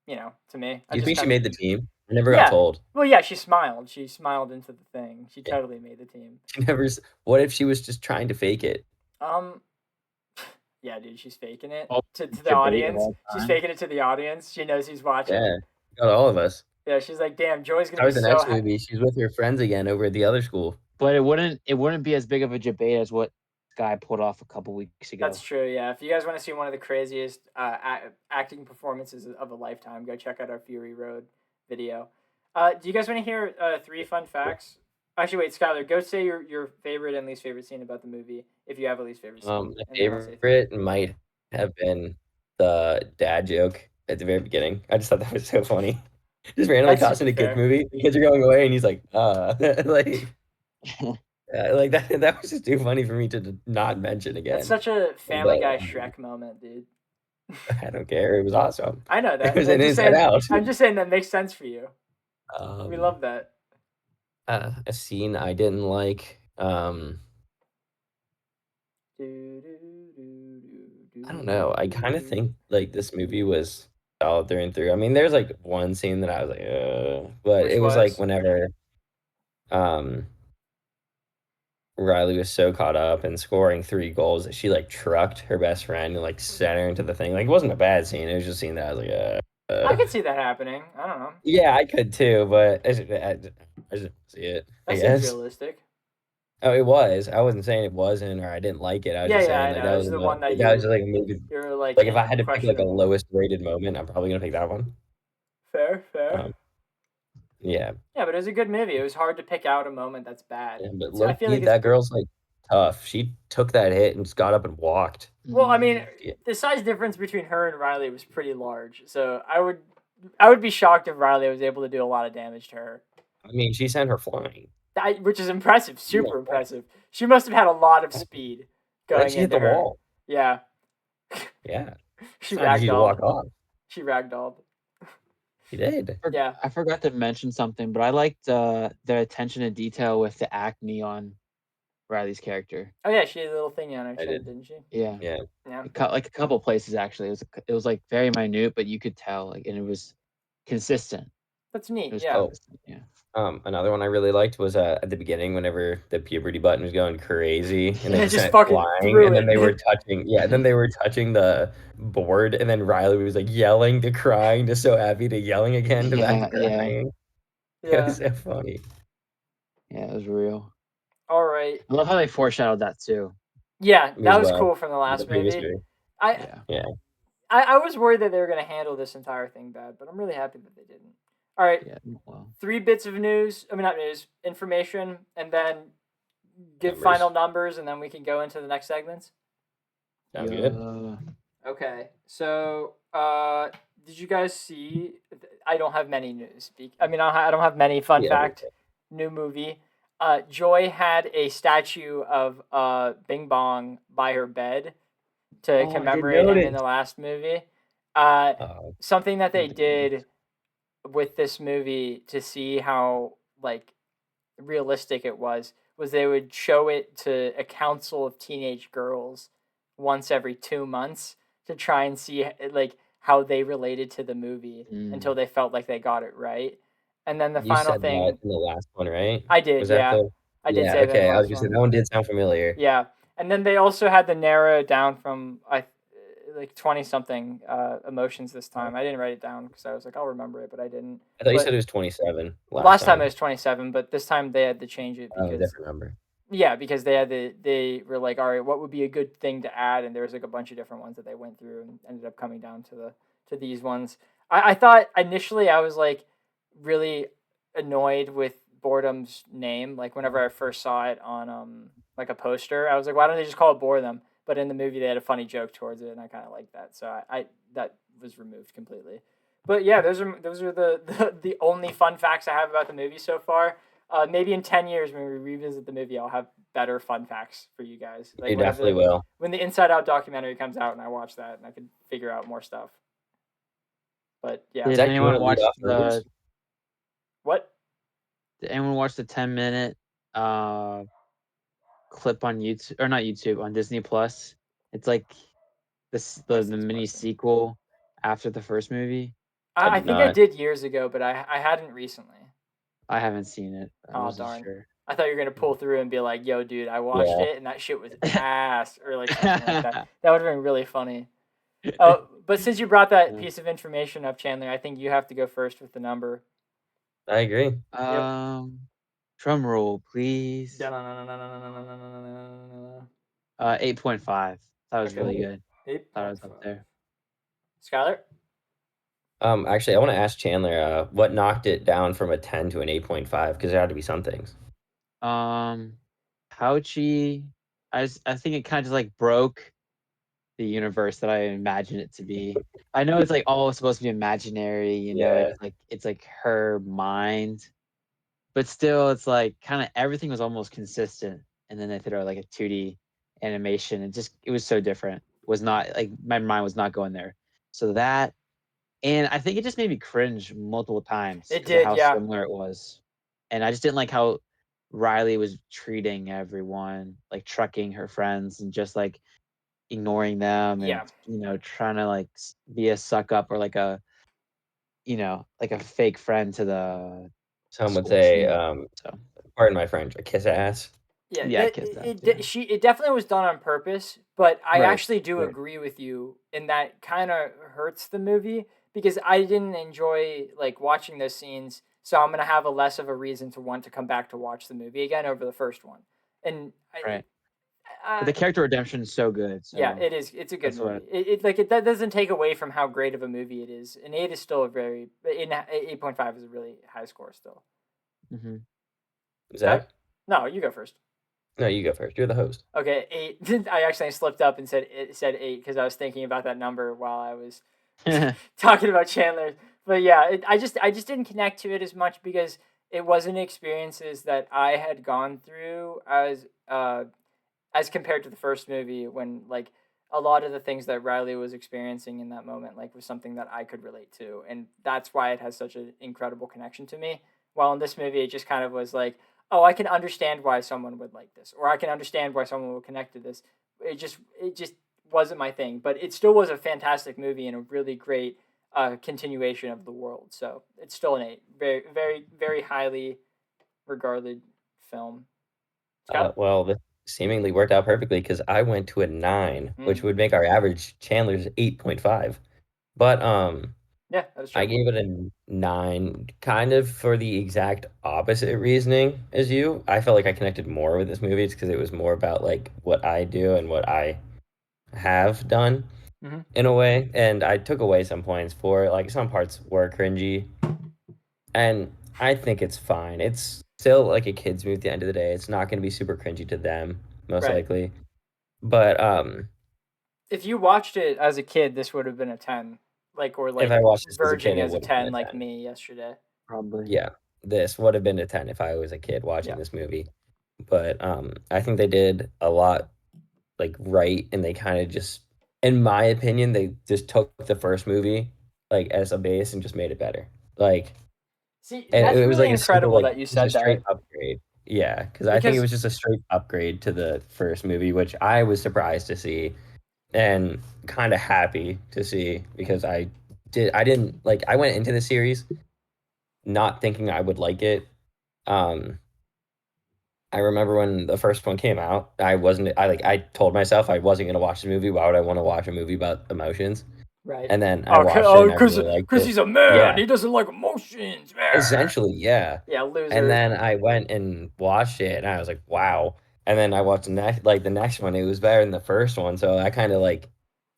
to me, Do you think she made the team? I never got Yeah. told. Well, yeah, she smiled. She smiled into the thing. She Yeah. totally made the team. She never. What if she was just trying to fake it? Yeah, dude, she's faking it Oh, to the debate of audience. all She's time. faking it to the audience. She knows he's watching. Yeah, got all of us. Yeah, she's like, damn, Joy's gonna How be was the so next happy. movie? She's with her friends again over at the other school. But it wouldn't be as big of a debate as what Guy pulled off a couple weeks ago. That's true. Yeah, if you guys want to see one of the craziest acting performances of a lifetime, go check out our Fury Road video. Do you guys want to hear 3 fun facts? Actually, wait, Skylar, go say your favorite and least favorite scene about the movie, if you have a least favorite scene. My and then I'll say 3. favorite might have been the dad joke at the very beginning. I just thought that was so funny. Just randomly That's tossing a super kids fair. movie. The kids are going away, and he's like, like, like that. That was just too funny for me to not mention again. That's such a Family But, Guy Shrek moment, dude. I don't care. It was awesome. I know that. It was I'm an just Inside saying, Out. I'm just saying that makes sense for you. We love that. A scene I didn't like. I don't know. I kind of think like this movie was solid through and through. I mean, there's like one scene that I was like, but Which it was like was? whenever Riley was so caught up in scoring 3 goals that she like trucked her best friend and like sent her into the thing. Like it wasn't a bad scene. It was just a scene that I was like, I could see that happening. I don't know. yeah, I could too, but I just see it. I That seems guess. realistic. Oh, it was. I wasn't saying it wasn't or I didn't like it. I was Yeah, just yeah, saying I like know. that This was is the one that that was just like a movie. you're like Like if I had to pick like a questionable. lowest rated moment, I'm probably gonna pick that one. Fair. Yeah. Yeah, but it was a good movie. It was hard to pick out a moment that's bad. Yeah, but So I feel like that girl's like tough. She took that hit and just got up and walked. Well, I mean, Yeah. the size difference between her and Riley was pretty large. So I would be shocked if Riley was able to do a lot of damage to her. I mean, she sent her flying. Which is impressive, super impressive. She must have had a lot of speed going Right? She hit into the her. wall. Yeah. Yeah. She It's not easy to walk ragdolled. off. She ragdolled. She did. Yeah. I forgot to mention something, but I liked the attention to detail with the acne on Riley's character. Oh yeah, she had a little thing on her I chin, did. didn't she? Yeah. Yeah. Like a couple places actually. It was like very minute, but you could tell like, and it was consistent. That's neat. It was Yeah. consistent, yeah. Another one I really liked was at the beginning whenever the puberty button was going crazy and And they it just just sent it fucking flying threw and then it. they were touching then they were touching the board and then Riley was like yelling to crying to so happy to yelling again to back to crying. It Yeah. was so funny. Yeah, it was real. All right. I love how they foreshadowed that too. Yeah, Me that as was well. cool from the The last previous movie. movie. Yeah. I was worried that they were going to handle this entire thing bad, but I'm really happy that they didn't. All right. Yeah. Well. 3 bits of news. I mean, not news, information, and then give Numbers. final numbers, and then we can go into the next segments. Sounds good. Okay. So, did you guys see? I don't have many news. I mean, I don't have many fun fact. new movie, Joy had a statue of Bing Bong by her bed to Oh, I didn't commemorate him in notice. the last movie. Uh, Oh, Something that they that's nice. did with this movie to see how like realistic it was they would show it to a council of teenage girls once every 2 months to try and see like how they related to the movie Mm. until they felt like they got it right. And then the You final said that thing in the last one, right? I did, Was that yeah. the? I did Yeah. say that in the Okay. I was last gonna say one. that one did sound familiar. Yeah. And then they also had to narrow it down from like 20 something emotions this time. I didn't write it down because I was like, I'll remember it, but I didn't. I thought you said But it was 27 last last time it time. was 27, but this time they had to change it Oh, because different number. yeah, because they were like, all right, what would be a good thing to add? And there was like a bunch of different ones that they went through and ended up coming down to these ones. I thought initially I was like really annoyed with Boredom's name. Like whenever I first saw it on like a poster, I was like, why don't they just call it Boredom? But in the movie they had a funny joke towards it, and I kind of liked that. So I that was removed completely. But yeah, those are the only fun facts I have about the movie so far. Maybe in 10 years when we revisit the movie, I'll have better fun facts for you guys. Like You definitely will. when the Inside Out documentary comes out and I watch that and I can figure out more stuff. But yeah, Did Zach, you want anyone to lead watch off the the news? what? Did anyone watch the 10-minute clip on YouTube, or not YouTube, on Disney Plus? It's like the What's this mini question? sequel after the first movie. I I did think I not. did years ago, but I hadn't recently. I haven't seen it. I Oh wasn't darn! sure. I thought you were gonna pull through and be like, "Yo, dude, I watched Yeah. it and that shit was ass," or like something like that. That would have been really funny. Oh, but since you brought that Yeah. piece of information up, Chandler, I think you have to go first with the number. I agree. Yep. Drum roll, please. 8.5. That was really Okay. good. Thought I was up 8.5. there. Skylar? Actually, I want to ask Chandler, what knocked it down from a 10 to an 8.5? Because there had to be some things. Pouchy. I think it kind of like broke the universe that I imagined it to be. I know it's like all supposed to be imaginary, Yeah. it's like her mind, but still it's like kind of everything was almost consistent. And then they throw like a 2D animation. It was so different. Was not like my mind was not going there. So that, and I think it just made me cringe multiple times It because of did, how yeah. similar it was. And I just didn't like how Riley was treating everyone, like trucking her friends and just like ignoring them and Yeah. trying to like be a suck up or like a like a fake friend to the Some would school say, team. So pardon my French, a kiss ass. Yeah, yeah, I kissed that too. it definitely was done on purpose, but I Right. actually do Right. agree with you in that kind of hurts the movie because I didn't enjoy like watching those scenes, so I'm gonna have a less of a reason to want to come back to watch the movie again over the first one. And Right. But I the character redemption is so good. yeah, So it is. It's a good that's what. movie. That doesn't take away from how great of a movie it is. An 8 is still a very 8.5 is a really high score still. Mm-hmm. Sky? Zach? No, you go first. No, you go first. You're the host. Okay, 8. I actually slipped up and said 8 because I was thinking about that number while I was talking about Chandler. But yeah, I just didn't connect to it as much because it wasn't experiences that I had gone through as compared to the first movie when like a lot of the things that Riley was experiencing in that moment like was something that I could relate to, and that's why it has such an incredible connection to me. While in this movie, it just kind of was like, oh, I can understand why someone would like this, or I can understand why someone would connect to this. It just wasn't my thing, but it still was a fantastic movie and a really great continuation of the world. So it's still an 8, very very very highly regarded film. Skylar? Well, this seemingly worked out perfectly because I went to a 9, which Mm. would make our average Chandler's 8.5. But Yeah, that is I true. gave it a 9, kind of for the exact opposite reasoning as you. I felt like I connected more with this movie because it was more about like what I do and what I have done Mm-hmm. in a way. And I took away some points for it. Like some parts were cringy, and I think it's fine. It's still like a kids movie at the end of the day. It's not going to be super cringy to them, most Right. likely. But If you watched it as a kid, this would have been a 10, like or if like I watched this as a kid, verging it as a would have been 10, a like 10. me yesterday. Probably. Yeah. this would have been a 10 if I was a kid watching Yeah. this movie. But I think they did a lot like right, and they kind of just, in my opinion, they just took the first movie like as a base and just made it better. Like, See, and that's it was really like a simple incredible like that you just a said straight that upgrade. Yeah, because I think it because was just a straight upgrade to the first movie, which I was surprised to see and kind of happy to see because I didn't like I went into the series not thinking I would like it. Um, I remember when the first one came out, I told myself I wasn't gonna watch the movie. Why would I want to watch a movie about emotions? right. And then I Okay, watched it oh, and I really liked because it. he's a man. Yeah, He doesn't like emotions. essentially, yeah. Yeah, And loser. then I went and watched it and I was like, wow. And then I watched the next one. It was better than the first one. So I kind of like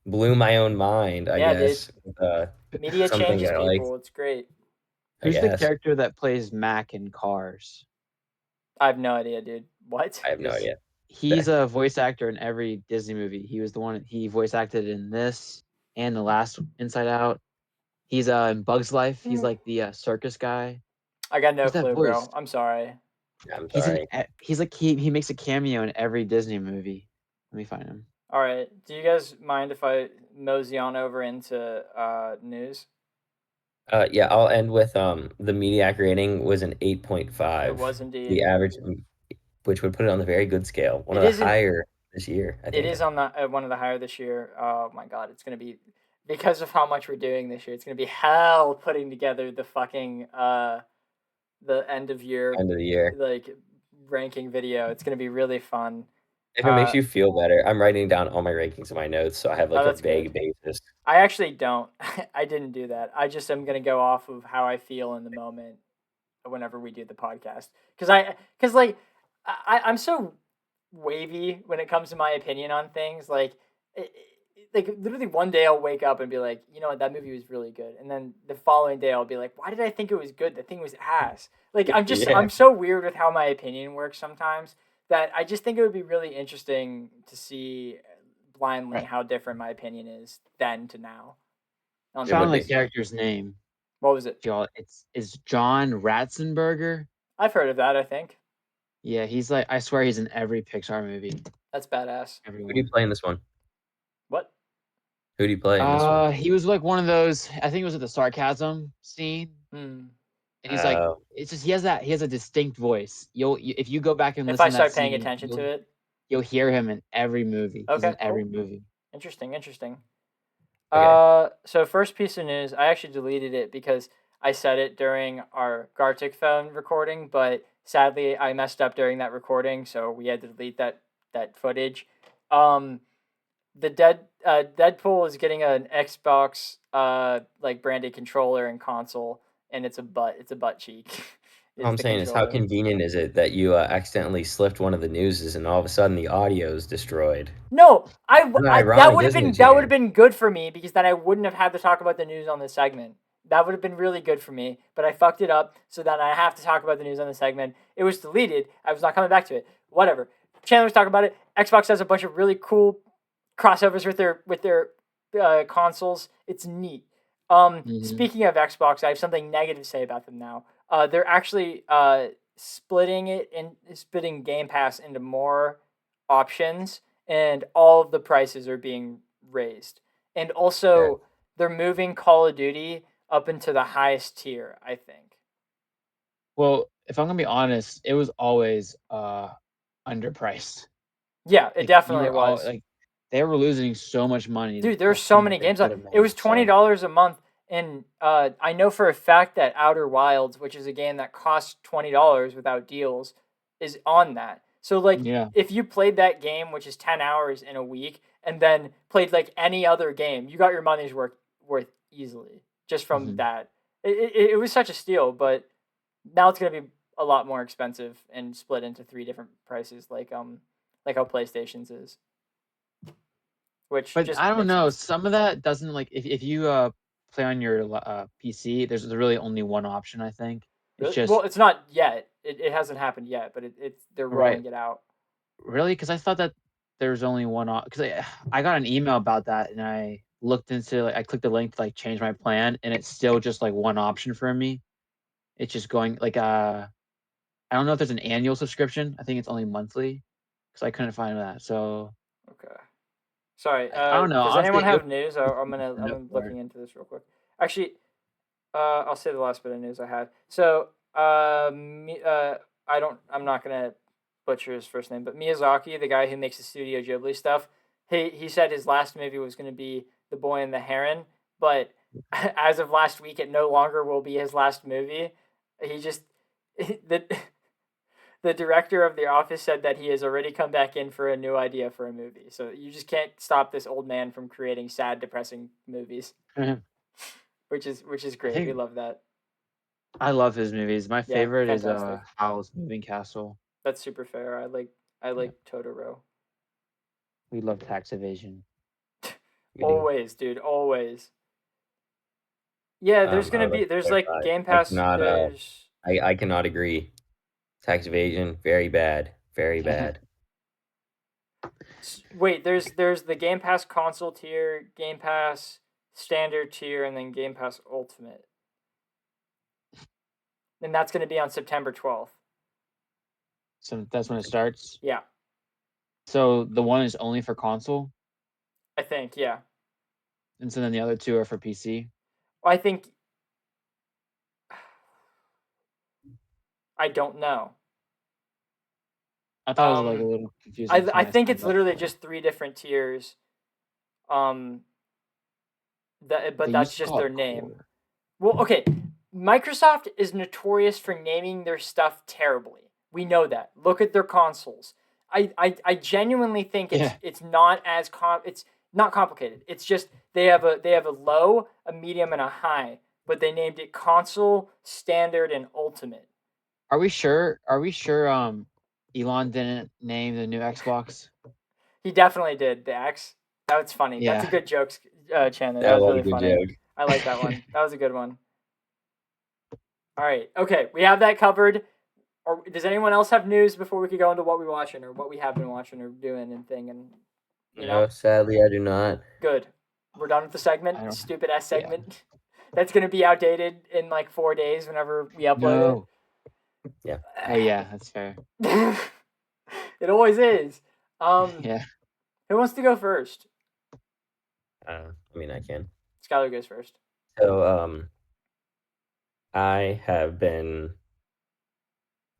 blew my own mind, I Yeah, dude. guess. With, Media something changes I liked, people. It's great. I Who's the guess. character that plays Mac in Cars? I have no idea, dude. What? I have no Because idea. he's a voice actor in every Disney movie. He was the one he voice acted in this and the last Inside Out. He's in Bug's Life. He's like the circus guy. I got no Who's that clue, voice? bro. I'm sorry. I'm He's in. sorry. He's like he makes a cameo in every Disney movie. Let me find him. All right. Do you guys mind if I mosey on over into news? Yeah, I'll end with the Mediac rating was an It 8.5. was The indeed. average, which would put it on the very good scale. One It of the isn't. higher this year, I It think. is on the one of the higher this year. Oh my god, it's gonna be because of how much we're doing this year. It's gonna be hell putting together the fucking the end of year End of the year. like ranking video. It's gonna be really fun. If it makes Uh, you feel better, I'm writing down all my rankings in my notes, so I have oh, like a that's good. vague basis. I actually don't. I didn't do that. I just am gonna go off of how I feel in the moment whenever we do the podcast. Because like I'm so wavy when it comes to my opinion on things. Like literally one day I'll wake up and be like, you know what, that movie was really good, and then the following day I'll be like, why did I think it was good? The thing was ass. Like Yeah, I'm so weird with how my opinion works sometimes that I just think it would be really interesting to see blindly Right. how different my opinion is then to now on it would Found the be. things. character's name. What was it? Y'all, it's John Ratzenberger. I've heard of that. I think Yeah, he's like I swear he's in every Pixar movie. that's badass. Who do you Everyone. play in this one? What? Who do you play in this one? He was like one of those. I think it was at the sarcasm scene, Hmm. and he's like, Uh, it's just he has a distinct voice. If you go back and If I listen to that start paying scene, attention to it. you'll hear him in every movie. He's Okay, in every cool. movie. Interesting, interesting. okay. So first piece of news, I actually deleted it because I said it during our Gartic phone recording, but sadly I messed up during that recording, so we had to delete that footage. Um, Deadpool is getting an Xbox like branded controller and console, and it's a butt cheek. All Is I'm the saying is, how controller. convenient is it that you accidentally slipped one of the newses and all of a sudden the audio is destroyed? No, Isn't that that ironic, would have isn't been it, Jan? good for me because then I wouldn't have had to talk about the news on this segment. That would have been really good for me, but I fucked it up, so then I have to talk about the news on the segment. It was deleted. I was not coming back to it. Whatever. Chandler was talking about it. Xbox has a bunch of really cool crossovers with their consoles. It's neat. Mm-hmm. Speaking of Xbox, I have something negative to say about them now. They're actually splitting Game Pass into more options, and all of the prices are being raised. And Okay. also, they're moving Call of Duty up into the highest tier, I think. Well, if I'm gonna be honest, it was always underpriced. Yeah, it Like you definitely were all was. like they were losing so much money Dude, the there's so things many that they games on. could have It made. was So $20 a month, and I know for a fact that Outer Wilds, which is a game that costs $20 without deals, is on that. So like, yeah. if you played that game, which is 10 hours in a week, and then played like any other game, you got your money's worth easily just from Mm-hmm. that. It was such a steal, but now it's gonna be a lot more expensive and split into three different prices, like how PlayStation's is, which But just I don't makes know. sense. Some of that doesn't like if you play on your PC. There's really only one option. I think it's Really? Well, just it's not yet. It hasn't happened yet, but it's they're right. rolling it out. Really, because I thought that there's only one because I got an email about that and I looked into like I clicked the link to like change my plan and it's still just like one option for me. it's just going like I don't know if there's an annual subscription. I think it's only monthly because I couldn't find that. So Okay. Sorry. I don't know. Does anyone Honestly, it have news? I'm for looking into this real quick. Actually, I'll say the last bit of news I had. So, I'm not gonna butcher his first name, but Miyazaki, the guy who makes the Studio Ghibli stuff, he said his last movie was gonna be The Boy and the Heron, but as of last week, it no longer will be his last movie. He just the the director of The Office said that he has already come back in for a new idea for a movie. So you just can't stop this old man from creating sad, depressing movies, I which is great. We think love that. I love his movies. My Yeah, favorite is fantastic. Howl's Moving Castle. That's super fair. I Yeah. like Totoro. We love Tax Evasion. We do. Always, dude, always. Yeah, there's I gonna would like be to there's like clarify. Game I Pass. cannot. There's I cannot agree. Tax evasion, very bad, very bad. wait, there's the Game Pass console tier, Game Pass standard tier, and then Game Pass Ultimate. And that's gonna be on September 12th. So that's when it starts. Yeah, So the one is only for console, I think. Yeah, and so then the other two are for PC. I think. I don't know. I thought it was like a little confusing. I When I think signed it's up literally for it. just 3 different tiers. Um, but They that's used to just call their it name. Core. Well, okay. Microsoft is notorious for naming their stuff terribly. We know that. Look at their consoles. I genuinely think Yeah. it's not as it's not complicated. It's just they have a low, a medium, and a high, but they named it console, standard, and ultimate. Are we sure? Are we sure? Elon didn't name the new Xbox. He definitely did the X. That was funny. That's a Yeah. good joke, Chandler. That That was was a really good funny. joke. I like that one. That was a good one. All right. Okay, we have that covered. Or does anyone else have news before we could go into what we're watching or what we have been watching or doing and thing and you know? No, sadly, I do not. Good. We're done with the segment. I don't. Stupid ass Yeah. segment. That's gonna be outdated in like 4 days whenever we upload No. Yeah. Oh yeah, that's fair. it. It always is. Yeah. Who wants to go first? I mean, I can. Skylar goes first. So, I have been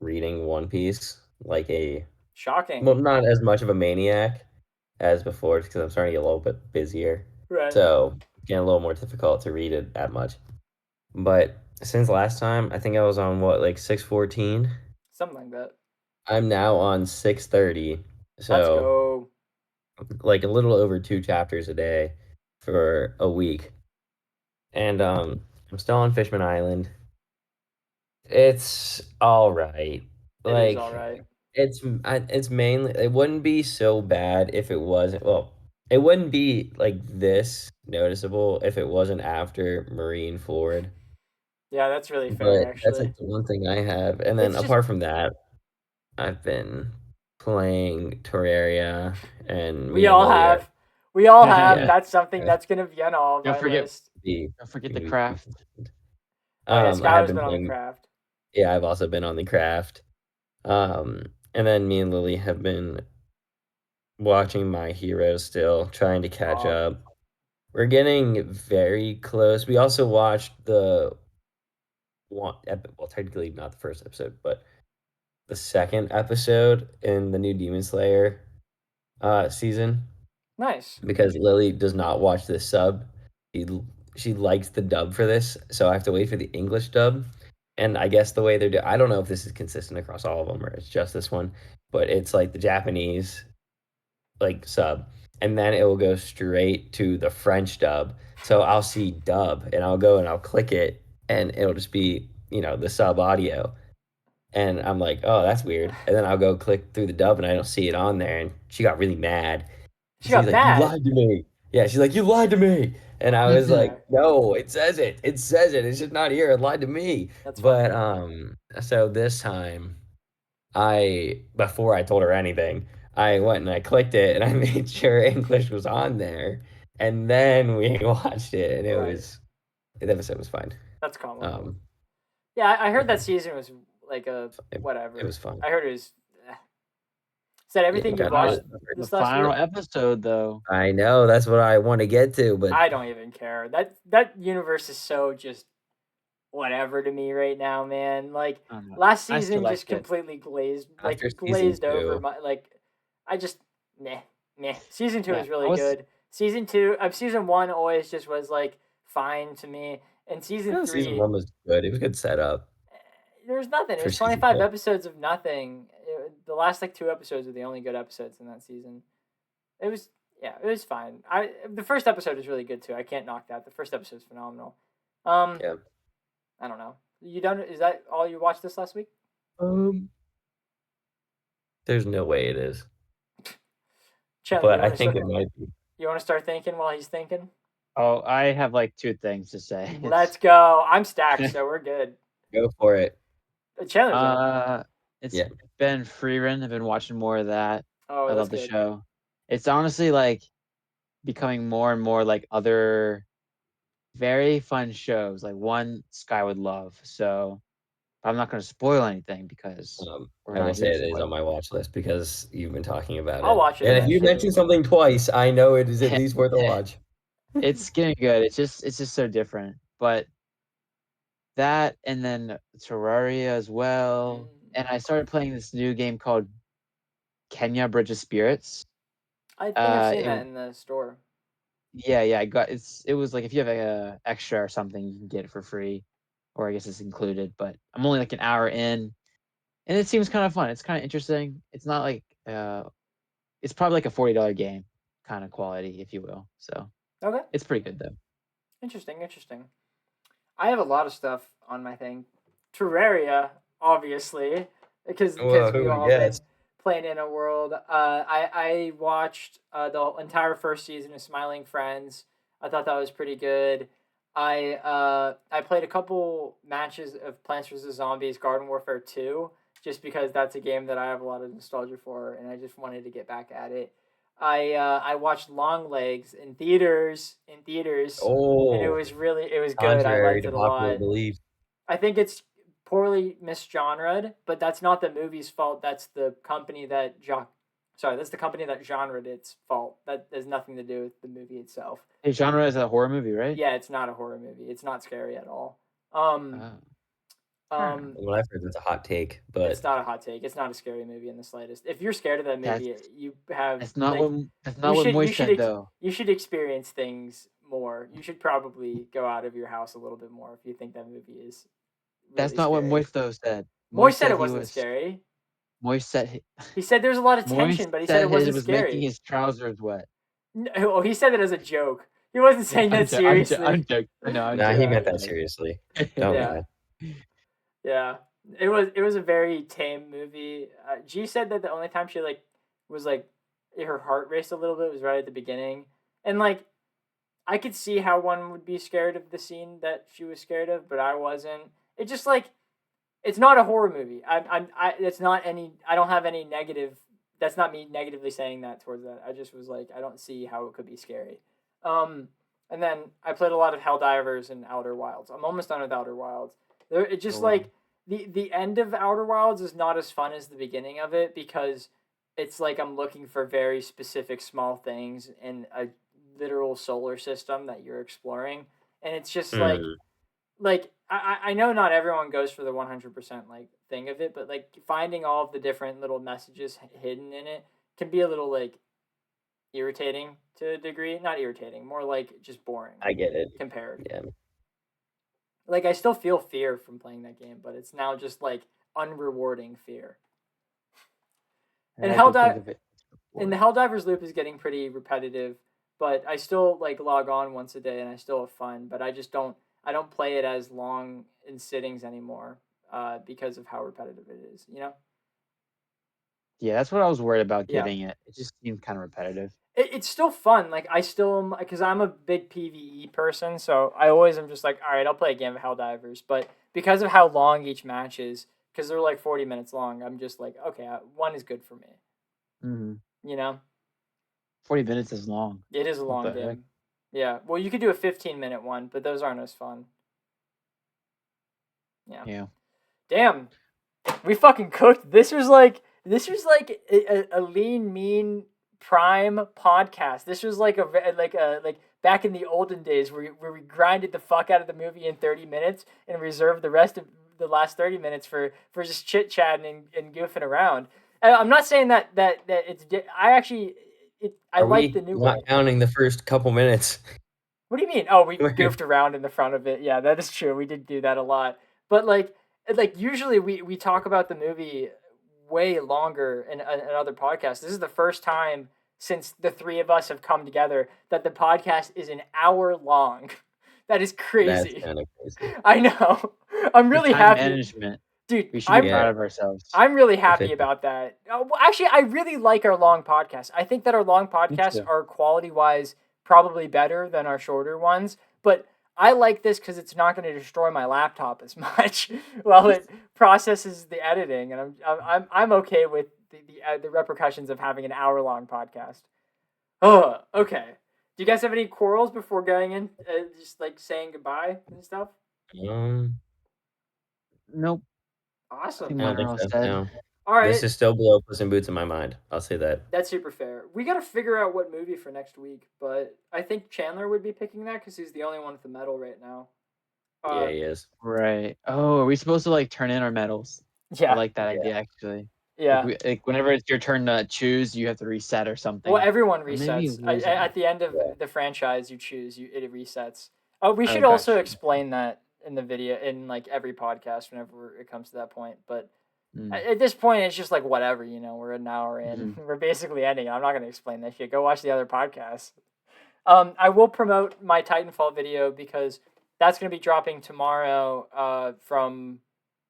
reading One Piece like a Shocking. well, not as much of a maniac as before, because I'm starting to get a little bit busier. Right. So, getting a little more difficult to read it that much. But since last time, I think I was on what, like 614. Something like that. I'm now on 630. Let's So, go. like a little over 2 chapters a day for a week. And I'm still on Fishman Island. It's all right. It is Like all right. it's mainly it wouldn't be so bad if it wasn't well, it wouldn't be like this noticeable if it wasn't after Marine Ford. Yeah, that's really fair But that's actually. like the one thing I have. And then It's just apart from that, I've been playing Terraria and we me and all Lily are have. We all have. yeah. That's something uh, that's gonna be on all of Don't my forget. list. be Don't forget the gonna be craft. consistent. Oh yeah, I have Skylar's been been on the playing craft. yeah, I've also been on the craft. And then me and Lily have been watching My Hero still, trying to catch Oh, up. We're getting very close. We also watched the well, technically not the first episode, but the second episode in the new Demon Slayer season nice. because Lily does not watch the sub. She she likes the dub for this, so I have to wait for the English dub. And I guess the way they're doing, I don't know if this is consistent across all of them or it's just this one, but it's like the Japanese like sub, and then it will go straight to the French dub. So I'll see dub, and I'll go and I'll click it, and it'll just be the sub audio, and I'm like, oh, that's weird. And then I'll go click through the dub, and I don't see it on there, and she got really mad. She She's got like, you mad. lied to me. Yeah, she's like, you lied to me. And I was like, Okay, no, it says it. It says it. It's just not here. It lied to me. that's funny. But so this time before I told her anything, I went and I clicked it and I made sure English was on there. And then we watched it and Right. the episode was fine. That's comical. Um Yeah, I heard that season was like a It whatever. was fun. I heard it was. Is that Yeah, everything we you got watched the The this last final week? episode, though. I know that's what I want to get to, but I don't even care. That universe is so just whatever to me right now, man. Like I don't know. last I still season liked just it. completely after season glazed over 2, my like. I just meh meh. Season 2 Yeah, is I really was. good. Season 1 always just was like fine to me, and season yeah, season 3 1 was good. It was a good setup there's nothing. It for was season 25 2. episodes of nothing. The last like 2 episodes were the only good episodes in that season. It was yeah, it was fine. The first episode is really good too. I can't knock that. The first episode is phenomenal. Yeah. I don't know. You done? Is that all you watched this last week? Um, there's no way it is, Chandler, but I think it might be. you want to start thinking while he's thinking? Oh, I have like 2 things to say. Let's go. I'm stacked, so we're good. Go for it. Chandler's up. It's Yeah. been Freerun. I've been watching more of that. Oh, I that's love the good. show. It's honestly like becoming more and more like other very fun shows, like one Sky would love. So I'm not going to spoil anything because we're I will not say here it for is it. on my watch list because you've been talking about I'll it. watch it And if you eventually. mention something twice, I know it is at least worth a watch. It's getting good. It's just so different. But that and then Terraria as well. And I started playing this new game called Kenya Bridge of Spirits. I think I've seen It, that in the store. yeah, I got it was like if you have a extra or something, you can get it for free. Or I guess it's included, but I'm only like an hour in. And it seems kind of fun. It's kind of interesting. It's not like it's probably like a $40 game kind of quality, if you will. So Okay. it's pretty good though. Interesting. I have a lot of stuff on my thing. Terraria, obviously, because we've all been yes. playing in a world. I watched the entire first season of Smiling Friends. I thought that was pretty good. I played a couple matches of Plants vs Zombies Garden Warfare 2 just because that's a game that I have a lot of nostalgia for, and I just wanted to get back at it. I watched Long Legs in theaters, and it Oh, was good. I contrary liked to it a popular lot. belief. I think it's poorly misgenred, but that's not the movie's fault. That's the company that that's the company that genred its fault. That has nothing to do with the movie itself. The genre is a horror movie, right? Yeah, it's not a horror movie. It's not scary at all. Fair enough. Well, I've heard that's a hot take, but It's not a hot take. It's not a scary movie in the slightest. If you're scared of that movie, That's you have that's not like what Moist said though. you should experience things more. You should probably go out of your house a little bit more if you think that movie is That's really not what scary. Moist though said. Moist said said it he wasn't was scary. Moist said He said there's a lot of Moist tension, but he said said it his wasn't was making scary. his trousers wet. No, oh, he said that as a joke. He wasn't saying that seriously. I'm joking. No, I'm nah, joking. he meant that seriously. Don't Yeah. lie. Yeah, it was a very tame movie. G said that the only time she was her heart raced a little bit was right at the beginning, and like I could see how one would be scared of the scene that she was scared of, but I wasn't. It just like it's not a horror movie. It's not any. I don't have any negative. That's not me negatively saying that towards that. I just was like, I don't see how it could be scary. And then I played a lot of Helldivers and Outer Wilds. I'm almost done with Outer Wilds. It just like the end of Outer Wilds is not as fun as the beginning of it because it's like I'm looking for very specific small things in a literal solar system that you're exploring, and it's just like I know not everyone goes for the 100% like thing of it, but like finding all of the different little messages hidden in it can be a little like irritating to a degree. Not irritating, more like just boring. I get it. Compared. Yeah. Like I still feel fear from playing that game, but it's now just like unrewarding fear. And the Helldivers loop is getting pretty repetitive, but I still like log on once a day and I still have fun, but I don't play it as long in sittings anymore because of how repetitive it is, you know? Yeah, that's what I was worried about Yeah. getting it. It just seemed kind of repetitive. It's still fun. Like I still am, because I'm a big PVE person, so I always am just like, all right, I'll play a game of Helldivers. But because of how long each match is, because they're like 40 minutes long, I'm just like, okay, one is good for me. Mm-hmm. You know, 40 minutes is long. it is a long What the game. heck? Yeah, well, you could do a 15-minute one, but those aren't as fun. Yeah. Damn, we fucking cooked. This was like a lean, mean prime podcast. This was like like back in the olden days where we grinded the fuck out of the movie in 30 minutes and reserved the rest of the last 30 minutes for just chit chatting and goofing around. And I'm not saying that it's. I actually. I Are like we the new not one. counting the first couple minutes? What do you mean? Oh, we goofed around in the front of it. Yeah, that is true. We did do that a lot. But like usually we talk about the movie way longer in other podcasts. This is the first time since the three of us have come together that the podcast is an hour long. That is That's crazy. kind of crazy. I know. I'm Good really time happy. management. Dude, We should be Yeah. proud of ourselves. I'm really happy Efficient. about that. Well, actually, I really like our long podcasts. I think that our long podcasts too. are quality-wise probably better than our shorter ones, but I like this because it's not going to destroy my laptop as much while it processes the editing, and I'm okay with the repercussions of having an hour-long podcast. Oh, okay. Do you guys have any quarrels before going in, just like saying goodbye and stuff? Nope. I Awesome. think I mine don't are think all so. said. No. All right. This is still below Puss in Boots in my mind. I'll say that. That's super fair. We got to figure out what movie for next week, but I think Chandler would be picking that because he's the only one with the medal right now. Yeah, he is. Right. Oh, are we supposed to like turn in our medals? Yeah. I like that Yeah. idea actually. Yeah. Like whenever it's your turn to choose, you have to reset or something. Well, everyone Or maybe resets. losing. At the end of Yeah. the franchise, you choose. It resets. Oh, we Oh, should also gotcha. explain that in the video in like every podcast whenever it comes to that point. But Mm. at this point, it's just like whatever. We're an hour in. We're basically ending. I'm not going to explain that shit. Go watch the other podcasts. I will promote my Titanfall video because that's going to be dropping tomorrow from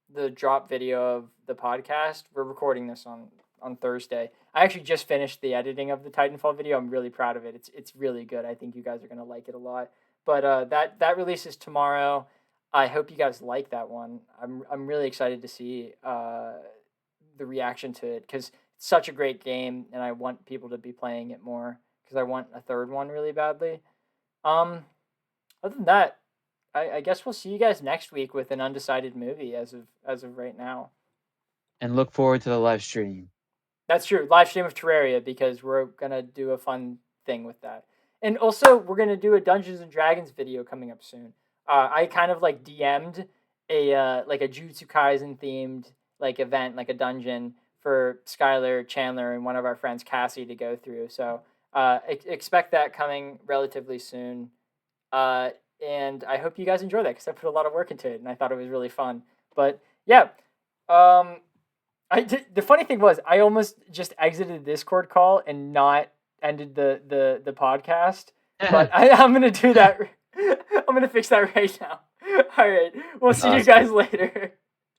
the drop video of the podcast. We're recording this on Thursday. I actually just finished the editing of the Titanfall video. I'm really proud of it. It's really good. I think you guys are going to like it a lot. But that releases tomorrow. I hope you guys like that one. I'm really excited to see the reaction to it because it's such a great game and I want people to be playing it more because I want a third one really badly. Other than that, I guess we'll see you guys next week with an undecided movie as of right now. And look forward to the live stream. That's true. Live stream of Terraria because we're gonna do a fun thing with that. And also we're gonna do a Dungeons and Dragons video coming up soon. I kind of like DM'd a like a Jujutsu Kaisen themed like event, like a dungeon for Skylar, Chandler, and one of our friends Cassie to go through. So expect that coming relatively soon. And I hope you guys enjoy that because I put a lot of work into it and I thought it was really fun. But yeah, the funny thing was I almost just exited the Discord call and not ended the podcast. But I'm gonna do that. I'm gonna fix that right now. All right, we'll see you guys later.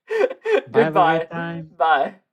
Bye, have a Goodbye. good time. Bye.